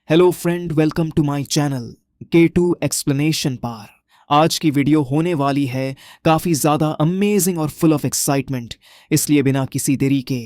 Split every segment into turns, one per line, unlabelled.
Hello friend, welcome to my channel K2 explanation पार। आज की वीडियो होने वाली है काफ़ी ज़्यादा अमेजिंग और फुल ऑफ एक्साइटमेंट, इसलिए बिना किसी देरी के,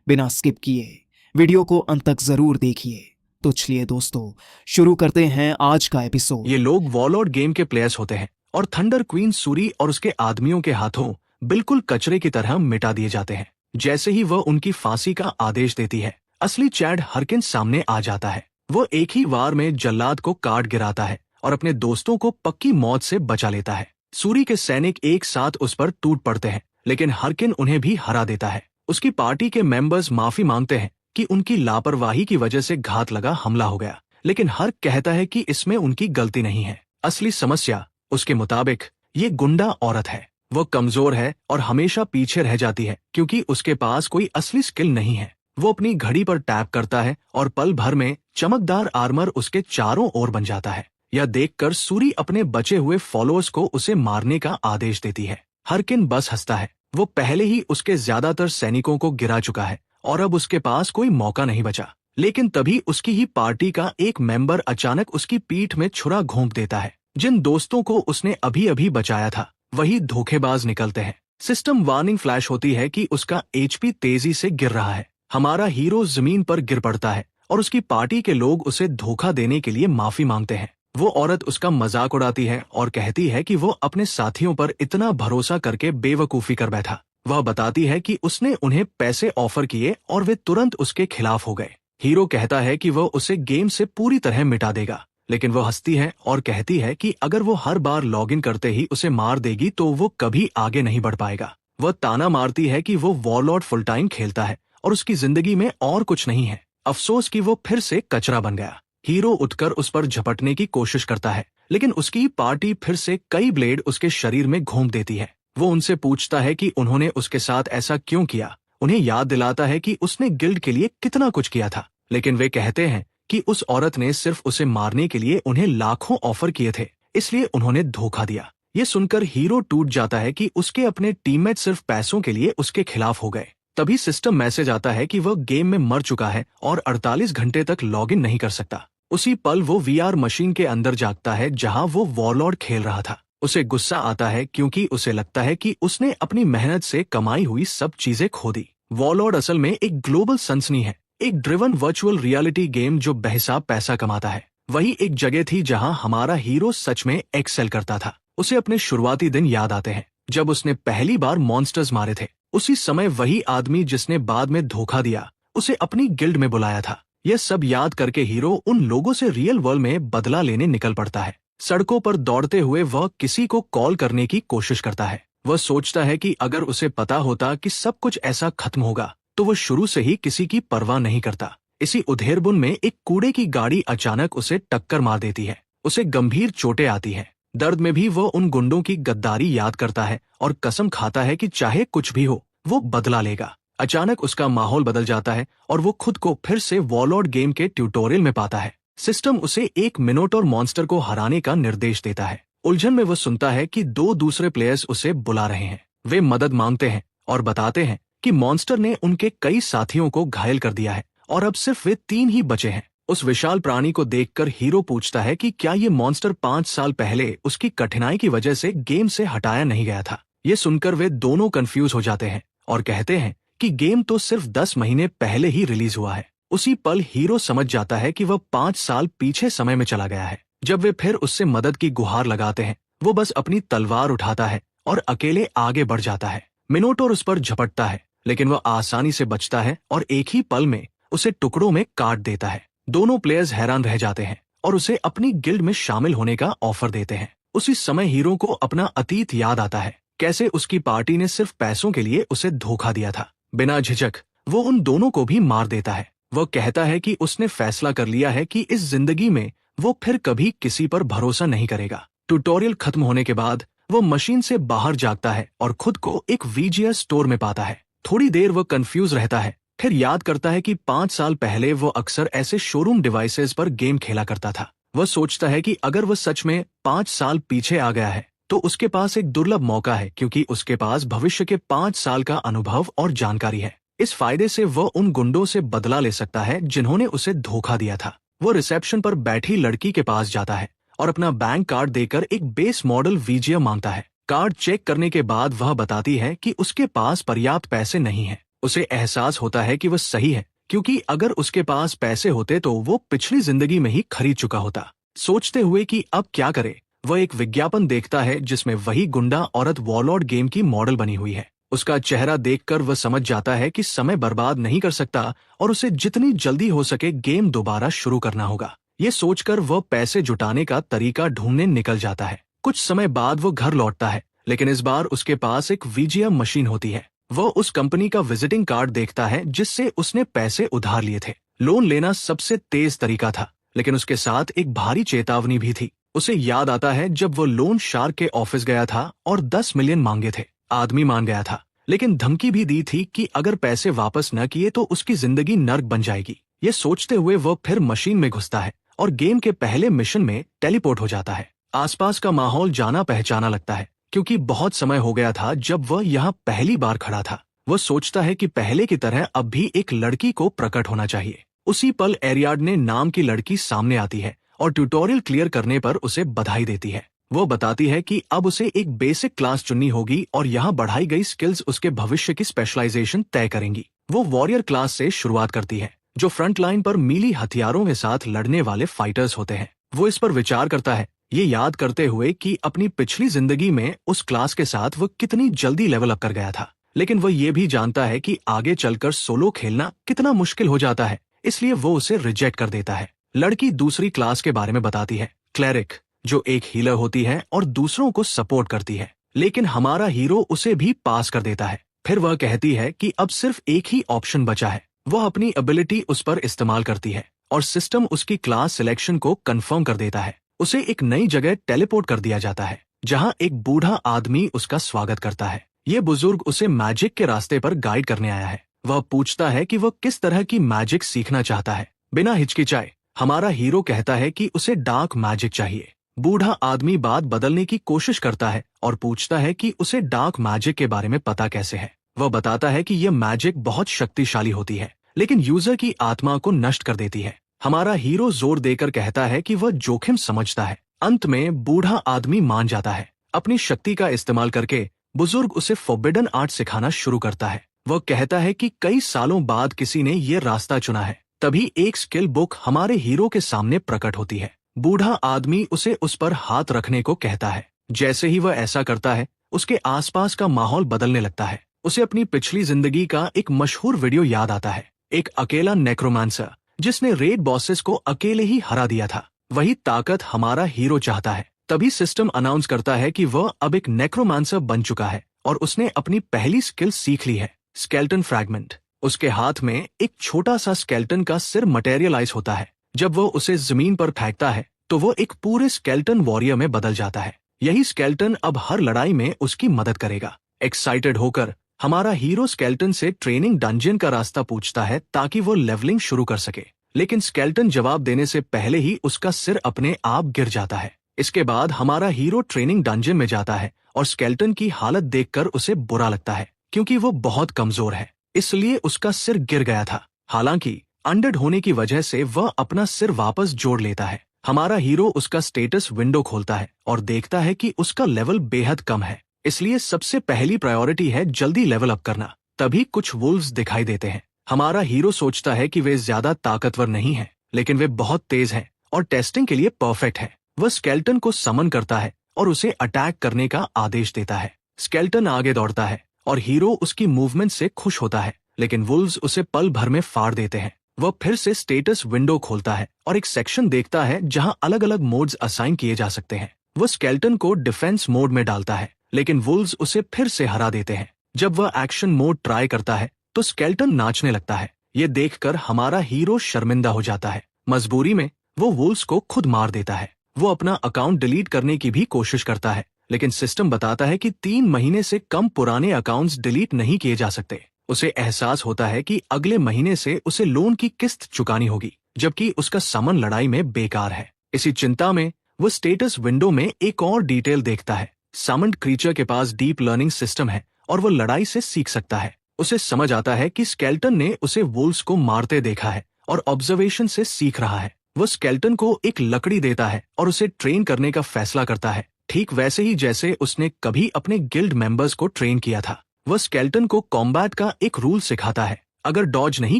बिना स्किप किए वीडियो को अंत तक ज़रूर देखिए। तो चलिए दोस्तों, शुरू करते हैं आज का एपिसोड।
ये लोग वॉरलॉर्ड गेम के प्लेयर्स होते हैं और थंडर क्वीन सूरी और उसके आदमियों के हाथों बिल्कुल कचरे की तरह मिटा दिए जाते हैं जैसे ही वह उनकी फांसी का आदेश देती है। असली चैड हरकिन्स सामने आ जाता है। वो एक ही वार में जल्लाद को काट गिराता है और अपने दोस्तों को पक्की मौत से बचा लेता है। सूरी के सैनिक एक साथ उस पर टूट पड़ते हैं, लेकिन हरकिन उन्हें भी हरा देता है। उसकी पार्टी के मेंबर्स माफी मांगते हैं कि उनकी लापरवाही की वजह से घात लगा हमला हो गया, लेकिन हर्क कहता है कि इसमें उनकी गलती नहीं है। असली समस्या उसके मुताबिक ये गुंडा औरत है। वो कमजोर है और हमेशा पीछे रह जाती है क्योंकि उसके पास कोई असली स्किल नहीं है। वो अपनी घड़ी पर टैप करता है और पल भर में चमकदार आर्मर उसके चारों ओर बन जाता है। यह देखकर सूरी अपने बचे हुए फॉलोअर्स को उसे मारने का आदेश देती है। हरकिन बस हंसता है। वो पहले ही उसके ज्यादातर सैनिकों को गिरा चुका है और अब उसके पास कोई मौका नहीं बचा। लेकिन तभी उसकी ही पार्टी का एक मेंबर अचानक उसकी पीठ में छुरा घोंप देता है। जिन दोस्तों को उसने अभी अभी बचाया था वही धोखेबाज निकलते हैं। सिस्टम वार्निंग फ्लैश होती है कि उसका एचपी तेजी से गिर रहा है। हमारा हीरो जमीन पर गिर पड़ता है और उसकी पार्टी के लोग उसे धोखा देने के लिए माफी मांगते हैं। वो औरत उसका मजाक उड़ाती है और कहती है कि वो अपने साथियों पर इतना भरोसा करके बेवकूफी कर बैठा। वह बताती है कि उसने उन्हें पैसे ऑफर किए और वे तुरंत उसके खिलाफ हो गए। हीरो कहता है कि वह उसे गेम से पूरी तरह मिटा देगा, लेकिन वो हंसती है और कहती है कि अगर वो हर बार लॉगिन करते ही उसे मार देगी तो वो कभी आगे नहीं बढ़ पाएगा। वह ताना मारती है कि वो वॉरलॉर्ड फुल टाइम खेलता है और उसकी जिंदगी में और कुछ नहीं है। अफसोस कि वो फिर से कचरा बन गया। हीरो उठकर उस पर झपटने की कोशिश करता है, लेकिन उसकी पार्टी फिर से कई ब्लेड उसके शरीर में घोंप देती है। वो उनसे पूछता है कि उन्होंने उसके साथ ऐसा क्यों किया। उन्हें याद दिलाता है कि उसने गिल्ड के लिए कितना कुछ किया था, लेकिन वे कहते हैं कि उस औरत ने सिर्फ उसे मारने के लिए उन्हें लाखों ऑफर किए थे, इसलिए उन्होंने धोखा दिया। ये सुनकर हीरो टूट जाता है कि उसके अपने टीममेट सिर्फ पैसों के लिए उसके खिलाफ हो गए। तभी सिस्टम मैसेज आता है कि वह गेम में मर चुका है और 48 घंटे तक लॉगिन नहीं कर सकता। उसी पल वो वीआर मशीन के अंदर जागता है जहां वो वॉरलॉर्ड खेल रहा था। उसे गुस्सा आता है क्योंकि उसे लगता है कि उसने अपनी मेहनत से कमाई हुई सब चीजें खो दी। वॉरलॉर्ड असल में एक ग्लोबल सनसनी है, एक ड्रिवन वर्चुअल रियलिटी गेम जो बेहिसाब पैसा कमाता है। वही एक जगह थी जहां हमारा हीरो सच में एक्सेल करता था। उसे अपने शुरुआती दिन याद आते हैं जब उसने पहली बार मॉन्स्टर्स मारे थे। उसी समय वही आदमी जिसने बाद में धोखा दिया उसे अपनी गिल्ड में बुलाया था। यह सब याद करके हीरो उन लोगों से रियल वर्ल्ड में बदला लेने निकल पड़ता है। सड़कों पर दौड़ते हुए वह किसी को कॉल करने की कोशिश करता है। वह सोचता है कि अगर उसे पता होता कि सब कुछ ऐसा खत्म होगा तो वो शुरू से ही किसी की परवाह नहीं करता। इसी उधेड़बुन में एक कूड़े की गाड़ी अचानक उसे टक्कर मार देती है। उसे गंभीर चोटें आती हैं। दर्द में भी वह उन गुंडों की गद्दारी याद करता है और कसम खाता है कि चाहे कुछ भी हो वो बदला लेगा। अचानक उसका माहौल बदल जाता है और वो खुद को फिर से वॉरलॉर्ड गेम के ट्यूटोरियल में पाता है। सिस्टम उसे एक मिनोटॉर मॉन्स्टर को हराने का निर्देश देता है। उलझन में वो सुनता है कि दो दूसरे प्लेयर्स उसे बुला रहे हैं। वे मदद मांगते हैं और बताते हैं कि मॉन्स्टर ने उनके कई साथियों को घायल कर दिया है और अब सिर्फ वे 3 ही बचे हैं। उस विशाल प्राणी को देखकर हीरो पूछता है कि क्या ये मॉन्स्टर 5 साल पहले उसकी कठिनाई की वजह से गेम से हटाया नहीं गया था। ये सुनकर वे दोनों कंफ्यूज हो जाते हैं और कहते हैं कि गेम तो सिर्फ 10 महीने पहले ही रिलीज हुआ है। उसी पल हीरो समझ जाता है कि वह 5 साल पीछे समय में चला गया है। जब वे फिर उससे मदद की गुहार लगाते हैं वो बस अपनी तलवार उठाता है और अकेले आगे बढ़ जाता है। मिनोटोर उस पर झपटता है, लेकिन वह आसानी से बचता है और एक ही पल में उसे टुकड़ों में काट देता है। दोनों प्लेयर्स हैरान रह जाते हैं और उसे अपनी गिल्ड में शामिल होने का ऑफर देते हैं। उसी समय हीरो को अपना अतीत याद आता है, कैसे उसकी पार्टी ने सिर्फ पैसों के लिए उसे धोखा दिया था। बिना झिझक वो उन दोनों को भी मार देता है। वह कहता है कि उसने फैसला कर लिया है कि इस जिंदगी में वो फिर कभी किसी पर भरोसा नहीं करेगा। ट्यूटोरियल खत्म होने के बाद वो मशीन से बाहर जागता है और खुद को एक वीजीआर स्टोर में पाता है। थोड़ी देर वह कंफ्यूज रहता है, फिर याद करता है कि 5 साल पहले वो अक्सर ऐसे शोरूम डिवाइसेस पर गेम खेला करता था। वह सोचता है कि अगर वह सच में 5 साल पीछे आ गया है तो उसके पास एक दुर्लभ मौका है, क्योंकि उसके पास भविष्य के 5 साल का अनुभव और जानकारी है। इस फायदे से वह उन गुंडों से बदला ले सकता है जिन्होंने उसे धोखा दिया था। वो रिसेप्शन पर बैठी लड़की के पास जाता है और अपना बैंक कार्ड देकर एक बेस मॉडल वीजिया मांगता है। कार्ड चेक करने के बाद वह बताती है कि उसके पास पर्याप्त पैसे नहीं हैं। उसे एहसास होता है कि वह सही है, क्योंकि अगर उसके पास पैसे होते तो वो पिछली जिंदगी में ही खरीद चुका होता। सोचते हुए कि अब क्या करे, वह एक विज्ञापन देखता है जिसमें वही गुंडा औरत वॉरलॉर्ड गेम की मॉडल बनी हुई है। उसका चेहरा देखकर वह समझ जाता है कि समय बर्बाद नहीं कर सकता और उसे जितनी जल्दी हो सके गेम दोबारा शुरू करना होगा। ये सोचकर वह पैसे जुटाने का तरीका ढूंढने निकल जाता है। कुछ समय बाद वो घर लौटता है, लेकिन इस बार उसके पास एक वीजिया मशीन होती है। वह उस कंपनी का विजिटिंग कार्ड देखता है जिससे उसने पैसे उधार लिए थे। लोन लेना सबसे तेज तरीका था, लेकिन उसके साथ एक भारी चेतावनी भी थी। उसे याद आता है जब वो लोन शार्क के ऑफिस गया था और 10 मिलियन मांगे थे। आदमी मान गया था, लेकिन धमकी भी दी थी कि अगर पैसे वापस न किए तो उसकी जिंदगी नर्क बन जाएगी। ये सोचते हुए वह फिर मशीन में घुसता है और गेम के पहले मिशन में टेलीपोर्ट हो जाता है। आसपास का माहौल जाना पहचाना लगता है, क्योंकि बहुत समय हो गया था जब वह यहाँ पहली बार खड़ा था। वह सोचता है कि पहले की तरह अब भी एक लड़की को प्रकट होना चाहिए। उसी पल एरियाडने नाम की लड़की सामने आती है और ट्यूटोरियल क्लियर करने पर उसे बधाई देती है। वो बताती है कि अब उसे एक बेसिक क्लास चुननी होगी और यहाँ बढ़ाई गई स्किल्स उसके भविष्य की स्पेशलाइजेशन तय करेंगी। वो वॉरियर क्लास से शुरुआत करती है, जो फ्रंट लाइन पर मीली हथियारों के साथ लड़ने वाले फाइटर्स होते हैं। वो इस पर विचार करता है, ये याद करते हुए कि अपनी पिछली जिंदगी में उस क्लास के साथ वो कितनी जल्दी लेवल अप कर गया था। लेकिन वह ये भी जानता है कि आगे चलकर सोलो खेलना कितना मुश्किल हो जाता है, इसलिए वो उसे रिजेक्ट कर देता है। लड़की दूसरी क्लास के बारे में बताती है, क्लेरिक, जो एक हीलर होती है और दूसरों को सपोर्ट करती है। लेकिन हमारा हीरो उसे भी पास कर देता है। फिर वह कहती है कि अब सिर्फ एक ही ऑप्शन बचा है। वह अपनी एबिलिटी उस पर इस्तेमाल करती है और सिस्टम उसकी क्लास सिलेक्शन को कंफर्म कर देता है। उसे एक नई जगह टेलीपोर्ट कर दिया जाता है, जहां एक बूढ़ा आदमी उसका स्वागत करता है। ये बुजुर्ग उसे मैजिक के रास्ते पर गाइड करने आया है। वह पूछता है कि वह किस तरह की मैजिक सीखना चाहता है। बिना हिचकिचाए हमारा हीरो कहता है कि उसे डार्क मैजिक चाहिए। बूढ़ा आदमी बात बदलने की कोशिश करता है और पूछता है कि उसे डार्क मैजिक के बारे में पता कैसे है। वह बताता है कि यह मैजिक बहुत शक्तिशाली होती है, लेकिन यूजर की आत्मा को नष्ट कर देती है। हमारा हीरो जोर देकर कहता है कि वह जोखिम समझता है। अंत में बूढ़ा आदमी मान जाता है। अपनी शक्ति का इस्तेमाल करके बुजुर्ग उसे फॉरबिडन आर्ट सिखाना शुरू करता है। वह कहता है कि कई सालों बाद किसी ने ये रास्ता चुना है। तभी एक स्किल बुक हमारे हीरो के सामने प्रकट होती है। बूढ़ा आदमी उसे उस पर हाथ रखने को कहता है। जैसे ही वह ऐसा करता है, उसके आसपास का माहौल बदलने लगता है। उसे अपनी पिछली जिंदगी का एक मशहूर वीडियो याद आता है, एक अकेला नेक्रोमांसर जिसने रेड बॉसेस को अकेले ही हरा दिया था। वही ताकत हमारा हीरो चाहता है। तभी सिस्टम अनाउंस करता है कि वह अब एक नेक्रोमांसर बन चुका है और उसने अपनी पहली स्किल सीख ली है, स्केल्टन फ्रैगमेंट। उसके हाथ में एक छोटा सा स्केल्टन का सिर मटेरियलाइज होता है। जब वो उसे जमीन पर फेंकता है तो वो एक पूरे स्केल्टन वॉरियर में बदल जाता है। यही स्केल्टन अब हर लड़ाई में उसकी मदद करेगा। एक्साइटेड होकर हमारा हीरो स्केल्टन से ट्रेनिंग डंजन का रास्ता पूछता है ताकि वो लेवलिंग शुरू कर सके, लेकिन स्केल्टन जवाब देने से पहले ही उसका सिर अपने आप गिर जाता है। इसके बाद हमारा हीरो ट्रेनिंग डंजन में जाता है और स्केल्टन की हालत देखकर उसे बुरा लगता है, क्योंकि वो बहुत कमजोर है, इसलिए उसका सिर गिर गया था। हालांकि अनडेड होने की वजह से वह अपना सिर वापस जोड़ लेता है। हमारा हीरो उसका स्टेटस विंडो खोलता है और देखता है कि उसका लेवल बेहद कम है, इसलिए सबसे पहली प्रायोरिटी है जल्दी लेवल अप करना। तभी कुछ वुल्व्स दिखाई देते हैं। हमारा हीरो सोचता है कि वे ज्यादा ताकतवर नहीं हैं, लेकिन वे बहुत तेज हैं और टेस्टिंग के लिए परफेक्ट है। वह स्केल्टन को समन करता है और उसे अटैक करने का आदेश देता है। स्केल्टन आगे दौड़ता है और हीरो उसकी मूवमेंट से खुश होता है, लेकिन वुल्व्स उसे पल भर में फाड़ देते हैं। वह फिर से स्टेटस विंडो खोलता है और एक सेक्शन देखता है जहां अलग अलग मोड्स असाइन किए जा सकते हैं। वह स्केल्टन को डिफेंस मोड में डालता है, लेकिन वुल्व्स उसे फिर से हरा देते हैं। जब वह एक्शन मोड ट्राई करता है तो स्केल्टन नाचने लगता है। ये देखकर हमारा हीरो शर्मिंदा हो जाता है। मजबूरी में वो वुल्व्स को खुद मार देता है। वो अपना अकाउंट डिलीट करने की भी कोशिश करता है, लेकिन सिस्टम बताता है कि 3 महीने से कम पुराने अकाउंट्स डिलीट नहीं किए जा सकते। उसे एहसास होता है कि अगले महीने से उसे लोन की किस्त चुकानी होगी, जबकि उसका समन लड़ाई में बेकार है। इसी चिंता में वो स्टेटस विंडो में एक और डिटेल देखता है। समन्ड क्रीचर के पास डीप लर्निंग सिस्टम है और वो लड़ाई से सीख सकता है। उसे समझ आता है कि स्केल्टन ने उसे वुल्व्स को मारते देखा है और ऑब्जर्वेशन से सीख रहा है। वो स्केलेटन को एक लकड़ी देता है और उसे ट्रेन करने का फैसला करता है, ठीक वैसे ही जैसे उसने कभी अपने गिल्ड मेंबर्स को ट्रेन किया था। वह स्केलेटन को कॉम्बैट का एक रूल सिखाता है, अगर डॉज नहीं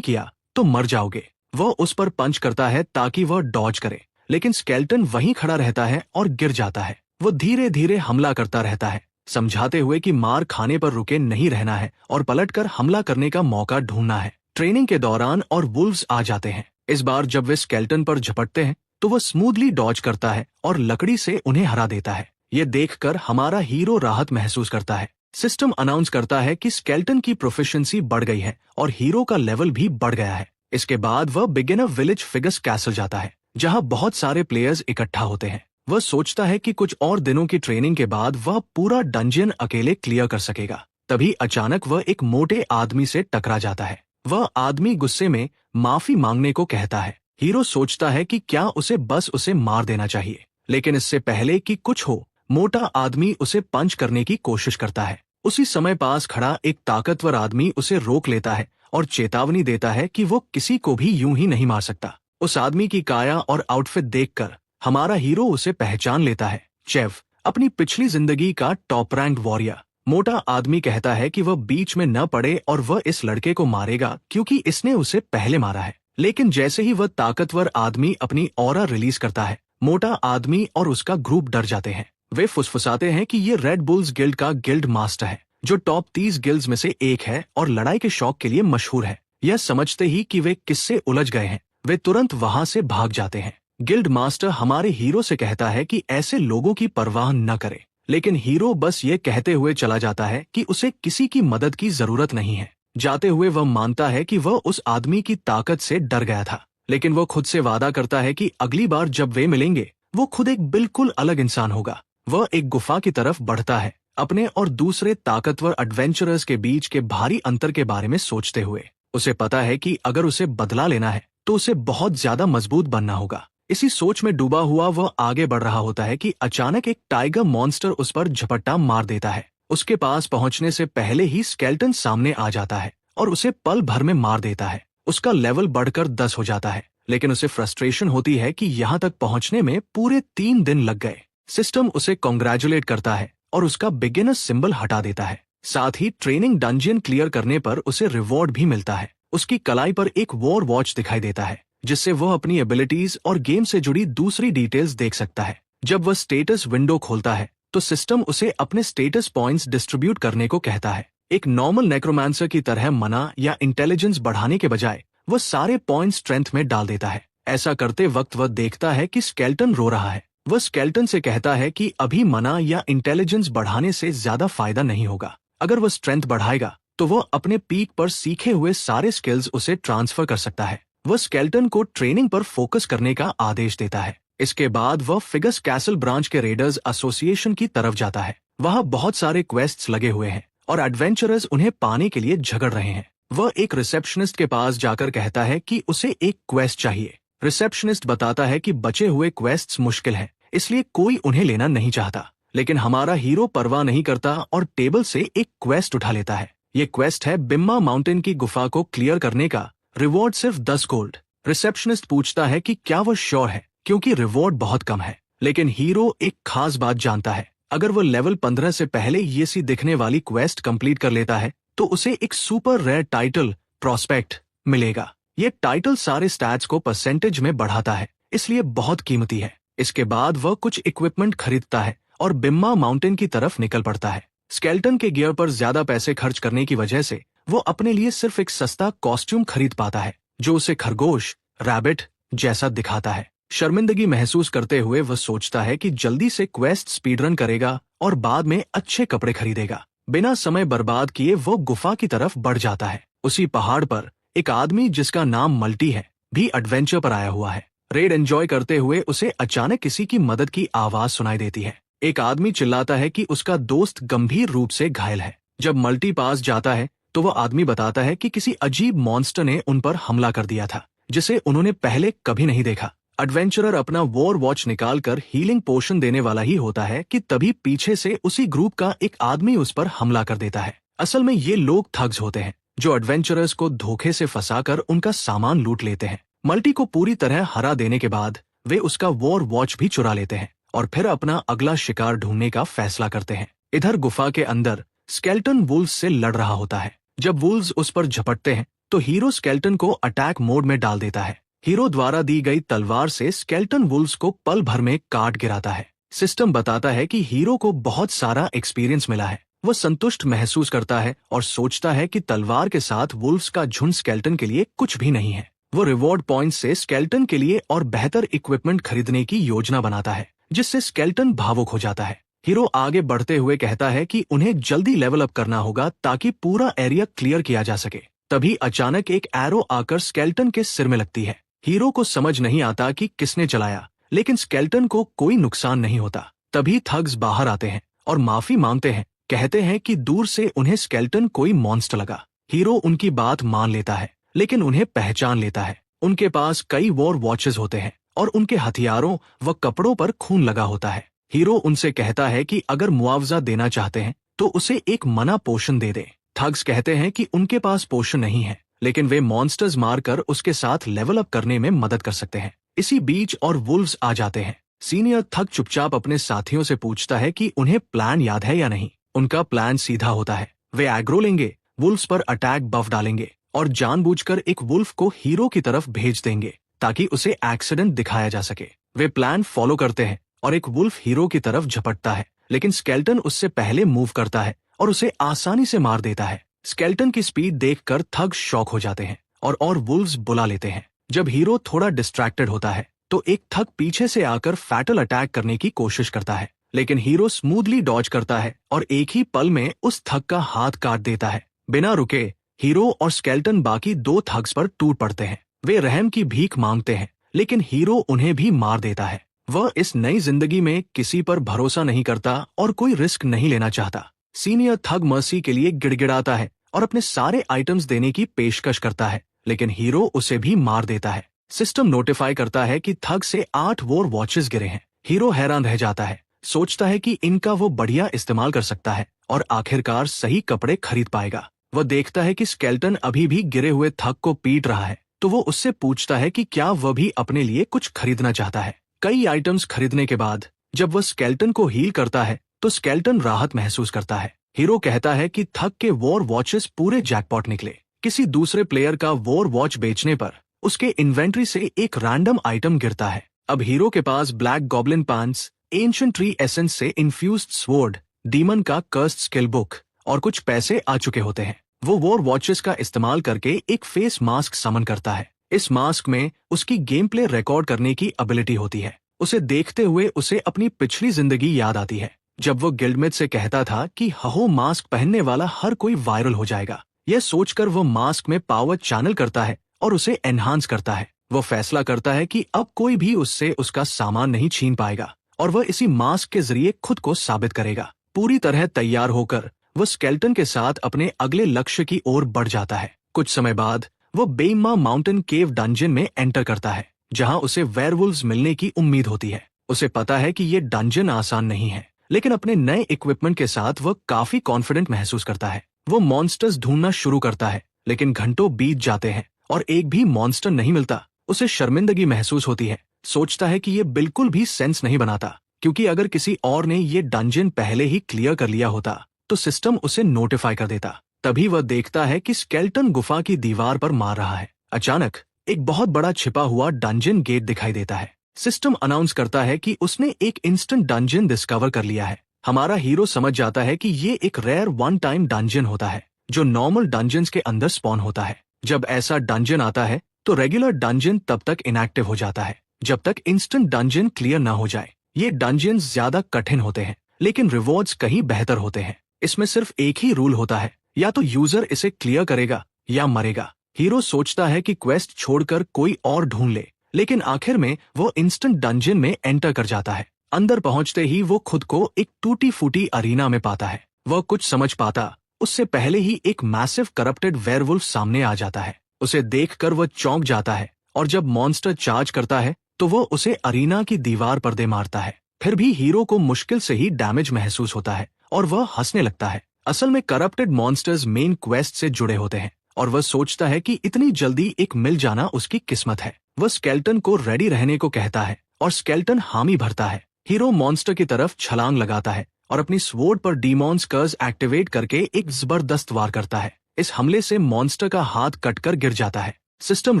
किया तो मर जाओगे। वह उस पर पंच करता है ताकि वह डॉज करे, लेकिन स्केलेटन वहीं खड़ा रहता है और गिर जाता है। वो धीरे धीरे हमला करता रहता है, समझाते हुए कि मार खाने पर रुके नहीं रहना है और पलटकर हमला करने का मौका ढूंढना है। ट्रेनिंग के दौरान और वुल्व्स आ जाते हैं। इस बार जब वे स्केलेटन पर झपटते हैं तो वह स्मूथली डॉज करता है और लकड़ी से उन्हें हरा देता है। ये देखकर हमारा हीरो राहत महसूस करता है। सिस्टम अनाउंस करता है कि स्केलेटन की प्रोफिशिएंसी बढ़ गई है और हीरो का लेवल भी बढ़ गया है। इसके बाद वह बिगिनर विलेज फिगस कैसल जाता है, जहां बहुत सारे प्लेयर्स इकट्ठा होते हैं। वह सोचता है कि कुछ और दिनों की ट्रेनिंग के बाद वह पूरा डंजियन अकेले क्लियर कर सकेगा। तभी अचानक वह एक मोटे आदमी से टकरा जाता है। वह आदमी गुस्से में माफी मांगने को कहता है। हीरो सोचता है कि क्या उसे मार देना चाहिए, लेकिन इससे पहले कि कुछ हो, मोटा आदमी उसे पंच करने की कोशिश करता है। उसी समय पास खड़ा एक ताकतवर आदमी उसे रोक लेता है और चेतावनी देता है कि वो किसी को भी यूं ही नहीं मार सकता। उस आदमी की काया और आउटफिट देखकर हमारा हीरो उसे पहचान लेता है। चेव, अपनी पिछली जिंदगी का टॉप रैंक वॉरियर। मोटा आदमी कहता है कि वह बीच में न पड़े और वह इस लड़के को मारेगा क्योंकि इसने उसे पहले मारा है। लेकिन जैसे ही वह ताकतवर आदमी अपनी ऑरा रिलीज करता है, मोटा आदमी और उसका ग्रुप डर जाते हैं। वे फुसफुसाते हैं कि ये रेड बुल्स गिल्ड का गिल्ड मास्टर है, जो टॉप 30 गिल्ड्स में से एक है और लड़ाई के शौक के लिए मशहूर है। यह समझते ही कि वे किससे उलझ गए हैं, वे तुरंत वहां से भाग जाते हैं। गिल्ड मास्टर हमारे हीरो से कहता है कि ऐसे लोगों की परवाह न करे, लेकिन हीरो बस ये कहते हुए चला जाता है कि उसे किसी की मदद की जरूरत नहीं है। जाते हुए वह मानता है कि वह उस आदमी की ताकत से डर गया था, लेकिन वह खुद से वादा करता है कि अगली बार जब वे मिलेंगे वो खुद एक बिल्कुल अलग इंसान होगा। वह एक गुफा की तरफ बढ़ता है, अपने और दूसरे ताकतवर एडवेंचरर्स के बीच के भारी अंतर के बारे में सोचते हुए। उसे पता है कि अगर उसे बदला लेना है तो उसे बहुत ज्यादा मजबूत बनना होगा। इसी सोच में डूबा हुआ वह आगे बढ़ रहा होता है कि अचानक एक टाइगर मॉन्स्टर उस पर झपट्टा मार देता है। उसके पास पहुंचने से पहले ही स्केलेटन सामने आ जाता है और उसे पल भर में मार देता है। उसका लेवल बढ़कर 10 हो जाता है, लेकिन उसे फ्रस्ट्रेशन होती है कि यहाँ तक पहुंचने में पूरे 3 दिन लग गए। सिस्टम उसे कॉन्ग्रेचुलेट करता है और उसका बिगिनर सिंबल हटा देता है। साथ ही ट्रेनिंग डंजियन क्लियर करने पर उसे रिवॉर्ड भी मिलता है। उसकी कलाई पर एक वॉर वॉच दिखाई देता है, जिससे वह अपनी एबिलिटीज और गेम से जुड़ी दूसरी डिटेल्स देख सकता है। जब वह स्टेटस विंडो खोलता है तो सिस्टम उसे अपने स्टेटस पॉइंट्स डिस्ट्रीब्यूट करने को कहता है। एक नॉर्मल नेक्रोमांसर की तरह मना या इंटेलिजेंस बढ़ाने के बजाय वह सारे पॉइंट्स स्ट्रेंथ में डाल देता है। ऐसा करते वक्त वह देखता है कि स्केलेटन रो रहा है। वह स्केलेटन से कहता है कि अभी मना या इंटेलिजेंस बढ़ाने से ज्यादा फायदा नहीं होगा। अगर वह स्ट्रेंथ बढ़ाएगा तो वह अपने पीक पर सीखे हुए सारे स्किल्स उसे ट्रांसफर कर सकता है। वह स्केलेटन को ट्रेनिंग पर फोकस करने का आदेश देता है। इसके बाद वह फिगस कैसल ब्रांच के रेडर्स एसोसिएशन की तरफ जाता है। वहां बहुत सारे क्वेस्ट्स लगे हुए हैं और एडवेंचरर्स उन्हें पाने के लिए झगड़ रहे हैं। वह एक रिसेप्शनिस्ट के पास जाकर कहता है कि उसे एक क्वेस्ट चाहिए। रिसेप्शनिस्ट बताता है कि बचे हुए क्वेस्ट्स मुश्किल हैं, इसलिए कोई उन्हें लेना नहीं चाहता। लेकिन हमारा हीरो परवाह नहीं करता और टेबल से एक क्वेस्ट उठा लेता है। ये क्वेस्ट है बिम्मा माउंटेन की गुफा को क्लियर करने का, रिवॉर्ड सिर्फ 10 गोल्ड। रिसेप्शनिस्ट पूछता है कि क्या वह श्योर है, क्योंकि रिवॉर्ड बहुत कम है। लेकिन हीरो एक खास बात जानता है, अगर वह लेवल 15 से पहले ये सी दिखने वाली क्वेस्ट कंप्लीट कर लेता है तो उसे एक सुपर रेयर टाइटल प्रोस्पेक्ट मिलेगा। ये टाइटल सारे स्टैट्स को परसेंटेज में बढ़ाता है, इसलिए बहुत कीमती है। इसके बाद वह कुछ इक्विपमेंट खरीदता है और बिम्मा माउंटेन की तरफ निकल पड़ता है। स्केलेटन के गियर पर ज्यादा पैसे खर्च करने की वजह से वो अपने लिए सिर्फ एक सस्ता कॉस्ट्यूम खरीद पाता है, जो उसे खरगोश रैबिट जैसा दिखाता है। शर्मिंदगी महसूस करते हुए वह सोचता है कि जल्दी से क्वेस्ट स्पीडरन करेगा और बाद में अच्छे कपड़े खरीदेगा। बिना समय बर्बाद किए वो गुफा की तरफ बढ़ जाता है। उसी पहाड़ पर एक आदमी जिसका नाम मल्टी है भी एडवेंचर पर आया हुआ है। रेड एंजॉय करते हुए उसे अचानक किसी की मदद की आवाज सुनाई देती है। एक आदमी चिल्लाता है कि उसका दोस्त गंभीर रूप से घायल है। जब मल्टी पास जाता है तो वह आदमी बताता है कि किसी अजीब मॉन्स्टर ने उन पर हमला कर दिया था, जिसे उन्होंने पहले कभी नहीं देखा। एडवेंचरर अपना वॉर वॉच निकालकर हीलिंग पोशन देने वाला ही होता है कि तभी पीछे से उसी ग्रुप का एक आदमी उस पर हमला कर देता है। असल में ये लोग थग्स होते हैं जो एडवेंचरर्स को धोखे से फंसाकर उनका सामान लूट लेते हैं। मल्टी को पूरी तरह हरा देने के बाद वे उसका वॉर वॉच भी चुरा लेते हैं और फिर अपना अगला शिकार ढूंढने का फैसला करते हैं। इधर गुफा के अंदर स्केलेटन वुल्व्स से लड़ रहा होता है। जब वुल्व्स उस पर झपटते हैं तो हीरो स्केलेटन को अटैक मोड में डाल देता है। हीरो द्वारा दी गई तलवार से स्केलेटन वुल्व्स को पल भर में काट गिराता है। सिस्टम बताता है कि हीरो को बहुत सारा एक्सपीरियंस मिला है। वह संतुष्ट महसूस करता है और सोचता है कि तलवार के साथ वुल्व्स का झुंड स्केलेटन के लिए कुछ भी नहीं है। वो रिवॉर्ड पॉइंट से स्केलेटन के लिए और बेहतर इक्विपमेंट खरीदने की योजना बनाता है, जिससे स्केलेटन भावुक हो जाता है। हीरो आगे बढ़ते हुए कहता है कि उन्हें जल्दी लेवल अप करना होगा ताकि पूरा एरिया क्लियर किया जा सके। तभी अचानक एक एरो आकर स्केलेटन के सिर में लगती है। हीरो को समझ नहीं आता कि किसने चलाया, लेकिन स्केलेटन को कोई नुकसान नहीं होता। तभी थग्स बाहर आते हैं और माफी मांगते हैं, कहते हैं कि दूर से उन्हें स्केलेटन कोई मॉन्स्टर लगा। हीरो उनकी बात मान लेता है, लेकिन उन्हें पहचान लेता है। उनके पास कई वॉर वॉचेस होते हैं और उनके हथियारों व कपड़ों पर खून लगा होता है। हीरो उनसे कहता है कि अगर मुआवजा देना चाहते हैं तो उसे एक मना पोशन दे दे। थग्स कहते हैं कि उनके पास पोशन नहीं है, लेकिन वे मॉन्स्टर्स मारकर उसके साथ लेवल अप करने में मदद कर सकते हैं। इसी बीच और वुल्व्स आ जाते हैं। सीनियर थग चुपचाप अपने साथियों से पूछता है कि उन्हें प्लान याद है या नहीं। उनका प्लान सीधा होता है, वे एग्रो लेंगे, वुल्व्स पर अटैक बफ डालेंगे और जानबूझकर एक वुल्फ को हीरो की तरफ भेज देंगे ताकि उसे एक्सीडेंट दिखाया जा सके। वे प्लान फॉलो करते हैं और एक वुल्फ हीरो की तरफ झपटता है, लेकिन स्केलेटन उससे पहले मूव करता है और उसे आसानी से मार देता है। स्केलेटन की स्पीड देखकर थग्स शॉक हो जाते हैं और वुल्व्स बुला लेते हैं। जब हीरो थोड़ा डिस्ट्रैक्टेड होता है तो एक थग पीछे से आकर फैटल अटैक करने की कोशिश करता है, लेकिन हीरो स्मूथली डॉज करता है और एक ही पल में उस थग का हाथ काट देता है। बिना रुके हीरो और स्केलेटन बाकी दो थग्स पर टूट पड़ते हैं। वे रहम की भीख मांगते हैं, लेकिन हीरो उन्हें भी मार देता है। वह इस नई जिंदगी में किसी पर भरोसा नहीं करता और कोई रिस्क नहीं लेना चाहता। सीनियर थग मर्सी के लिए गिड़गिड़ाता है और अपने सारे आइटम्स देने की पेशकश करता है, लेकिन हीरो उसे भी मार देता है। सिस्टम नोटिफाई करता है कि थग से 8 वॉर वॉचेस गिरे हैं। हीरो हैरान रह जाता है, सोचता है कि इनका वो बढ़िया इस्तेमाल कर सकता है और आखिरकार सही कपड़े खरीद पाएगा। वह देखता है कि स्केलेटन अभी भी गिरे हुए थग को पीट रहा है, तो वो उससे पूछता है कि क्या वह भी अपने लिए कुछ खरीदना चाहता है। कई आइटम्स खरीदने के बाद जब वह स्केलेटन को हील करता है तो स्केलेटन राहत महसूस करता है। हीरो कहता है कि थग के वॉर वॉचेस पूरे जैकपॉट निकले। किसी दूसरे प्लेयर का वॉर वॉच बेचने पर उसके इन्वेंट्री से एक रैंडम आइटम गिरता है। अब हीरो के पास black goblin pants, ancient tree essence से इन्फ्यूज्ड स्वॉर्ड, डीमन का कर्स्ड स्किल बुक और कुछ पैसे आ चुके होते हैं। वो वॉर वॉचेस का इस्तेमाल करके एक फेस मास्क समन करता है। इस मास्क में उसकी गेम प्ले रिकॉर्ड करने की एबिलिटी होती है। उसे देखते हुए उसे अपनी पिछली जिंदगी याद आती है, जब वो गिल्डमेट से कहता था कि हहो मास्क पहनने वाला हर कोई वायरल हो जाएगा। यह सोचकर वो मास्क में पावर चैनल करता है और उसे एनहांस करता है। वो फैसला करता है कि अब कोई भी उससे उसका सामान नहीं छीन पाएगा और वह इसी मास्क के जरिए खुद को साबित करेगा। पूरी तरह तैयार होकर वो स्केलेटन के साथ अपने अगले लक्ष्य की ओर बढ़ जाता है। कुछ समय बाद वो बेइमा माउंटेन केव डंजन में एंटर करता है, जहां उसे वेयरवुल्व्स मिलने की उम्मीद होती है। उसे पता है कि ये डंजन आसान नहीं है, लेकिन अपने नए इक्विपमेंट के साथ वह काफी कॉन्फिडेंट महसूस करता है। वो मॉन्स्टर्स ढूंढना शुरू करता है, लेकिन घंटों बीत जाते हैं और एक भी मॉन्स्टर नहीं मिलता। उसे शर्मिंदगी महसूस होती है, सोचता है कि ये बिल्कुल भी सेंस नहीं बनाता, क्योंकि अगर किसी और ने ये डंजन पहले ही क्लियर कर लिया होता तो सिस्टम उसे नोटिफाई कर देता। तभी वह देखता है कि स्केलेटन गुफा की दीवार पर मार रहा है। अचानक एक बहुत बड़ा छिपा हुआ डंजन गेट दिखाई देता है। सिस्टम अनाउंस करता है कि उसने एक इंस्टेंट डंजन डिस्कवर कर लिया है। हमारा हीरो समझ जाता है कि ये एक रेयर वन टाइम डंजन होता है जो नॉर्मल डंजन्स के अंदर स्पॉन होता है। जब ऐसा डंजन आता है तो रेगुलर डंजन तब तक इनएक्टिव हो जाता है जब तक इंस्टेंट डंजन क्लियर ना हो जाए। ये डंजन ज्यादा कठिन होते हैं, लेकिन रिवॉर्ड्स कहीं बेहतर होते हैं। इसमें सिर्फ एक ही रूल होता है, या तो यूजर इसे क्लियर करेगा या मरेगा। हीरो सोचता है कि क्वेस्ट छोड़कर कोई और ढूंढ ले, लेकिन आखिर में वो इंस्टेंट डंजन में एंटर कर जाता है। अंदर पहुंचते ही वो खुद को एक टूटी फूटी अरीना में पाता है। वह कुछ समझ पाता उससे पहले ही एक मैसिव करप्टेड वेयरवुल्फ सामने आ जाता है। उसे देखकर वह चौंक जाता है और जब मॉन्स्टर चार्ज करता है तो वो उसे अरीना की दीवार पर दे मारता है। फिर भी हीरो को मुश्किल से ही डैमेज महसूस होता है और वह हंसने लगता है। असल में करप्टेड मॉन्स्टर्स मेन क्वेस्ट से जुड़े होते हैं और वह सोचता है कि इतनी जल्दी एक मिल जाना उसकी किस्मत है। वह स्केल्टन को रेडी रहने को कहता है और स्केल्टन हामी भरता है। हीरो मॉन्स्टर की तरफ छलांग लगाता है और अपनी स्वॉर्ड पर डीमॉन्स कर्स एक्टिवेट करके एक जबरदस्त वार करता है। इस हमले से मॉन्स्टर का हाथ कटकर गिर जाता है। सिस्टम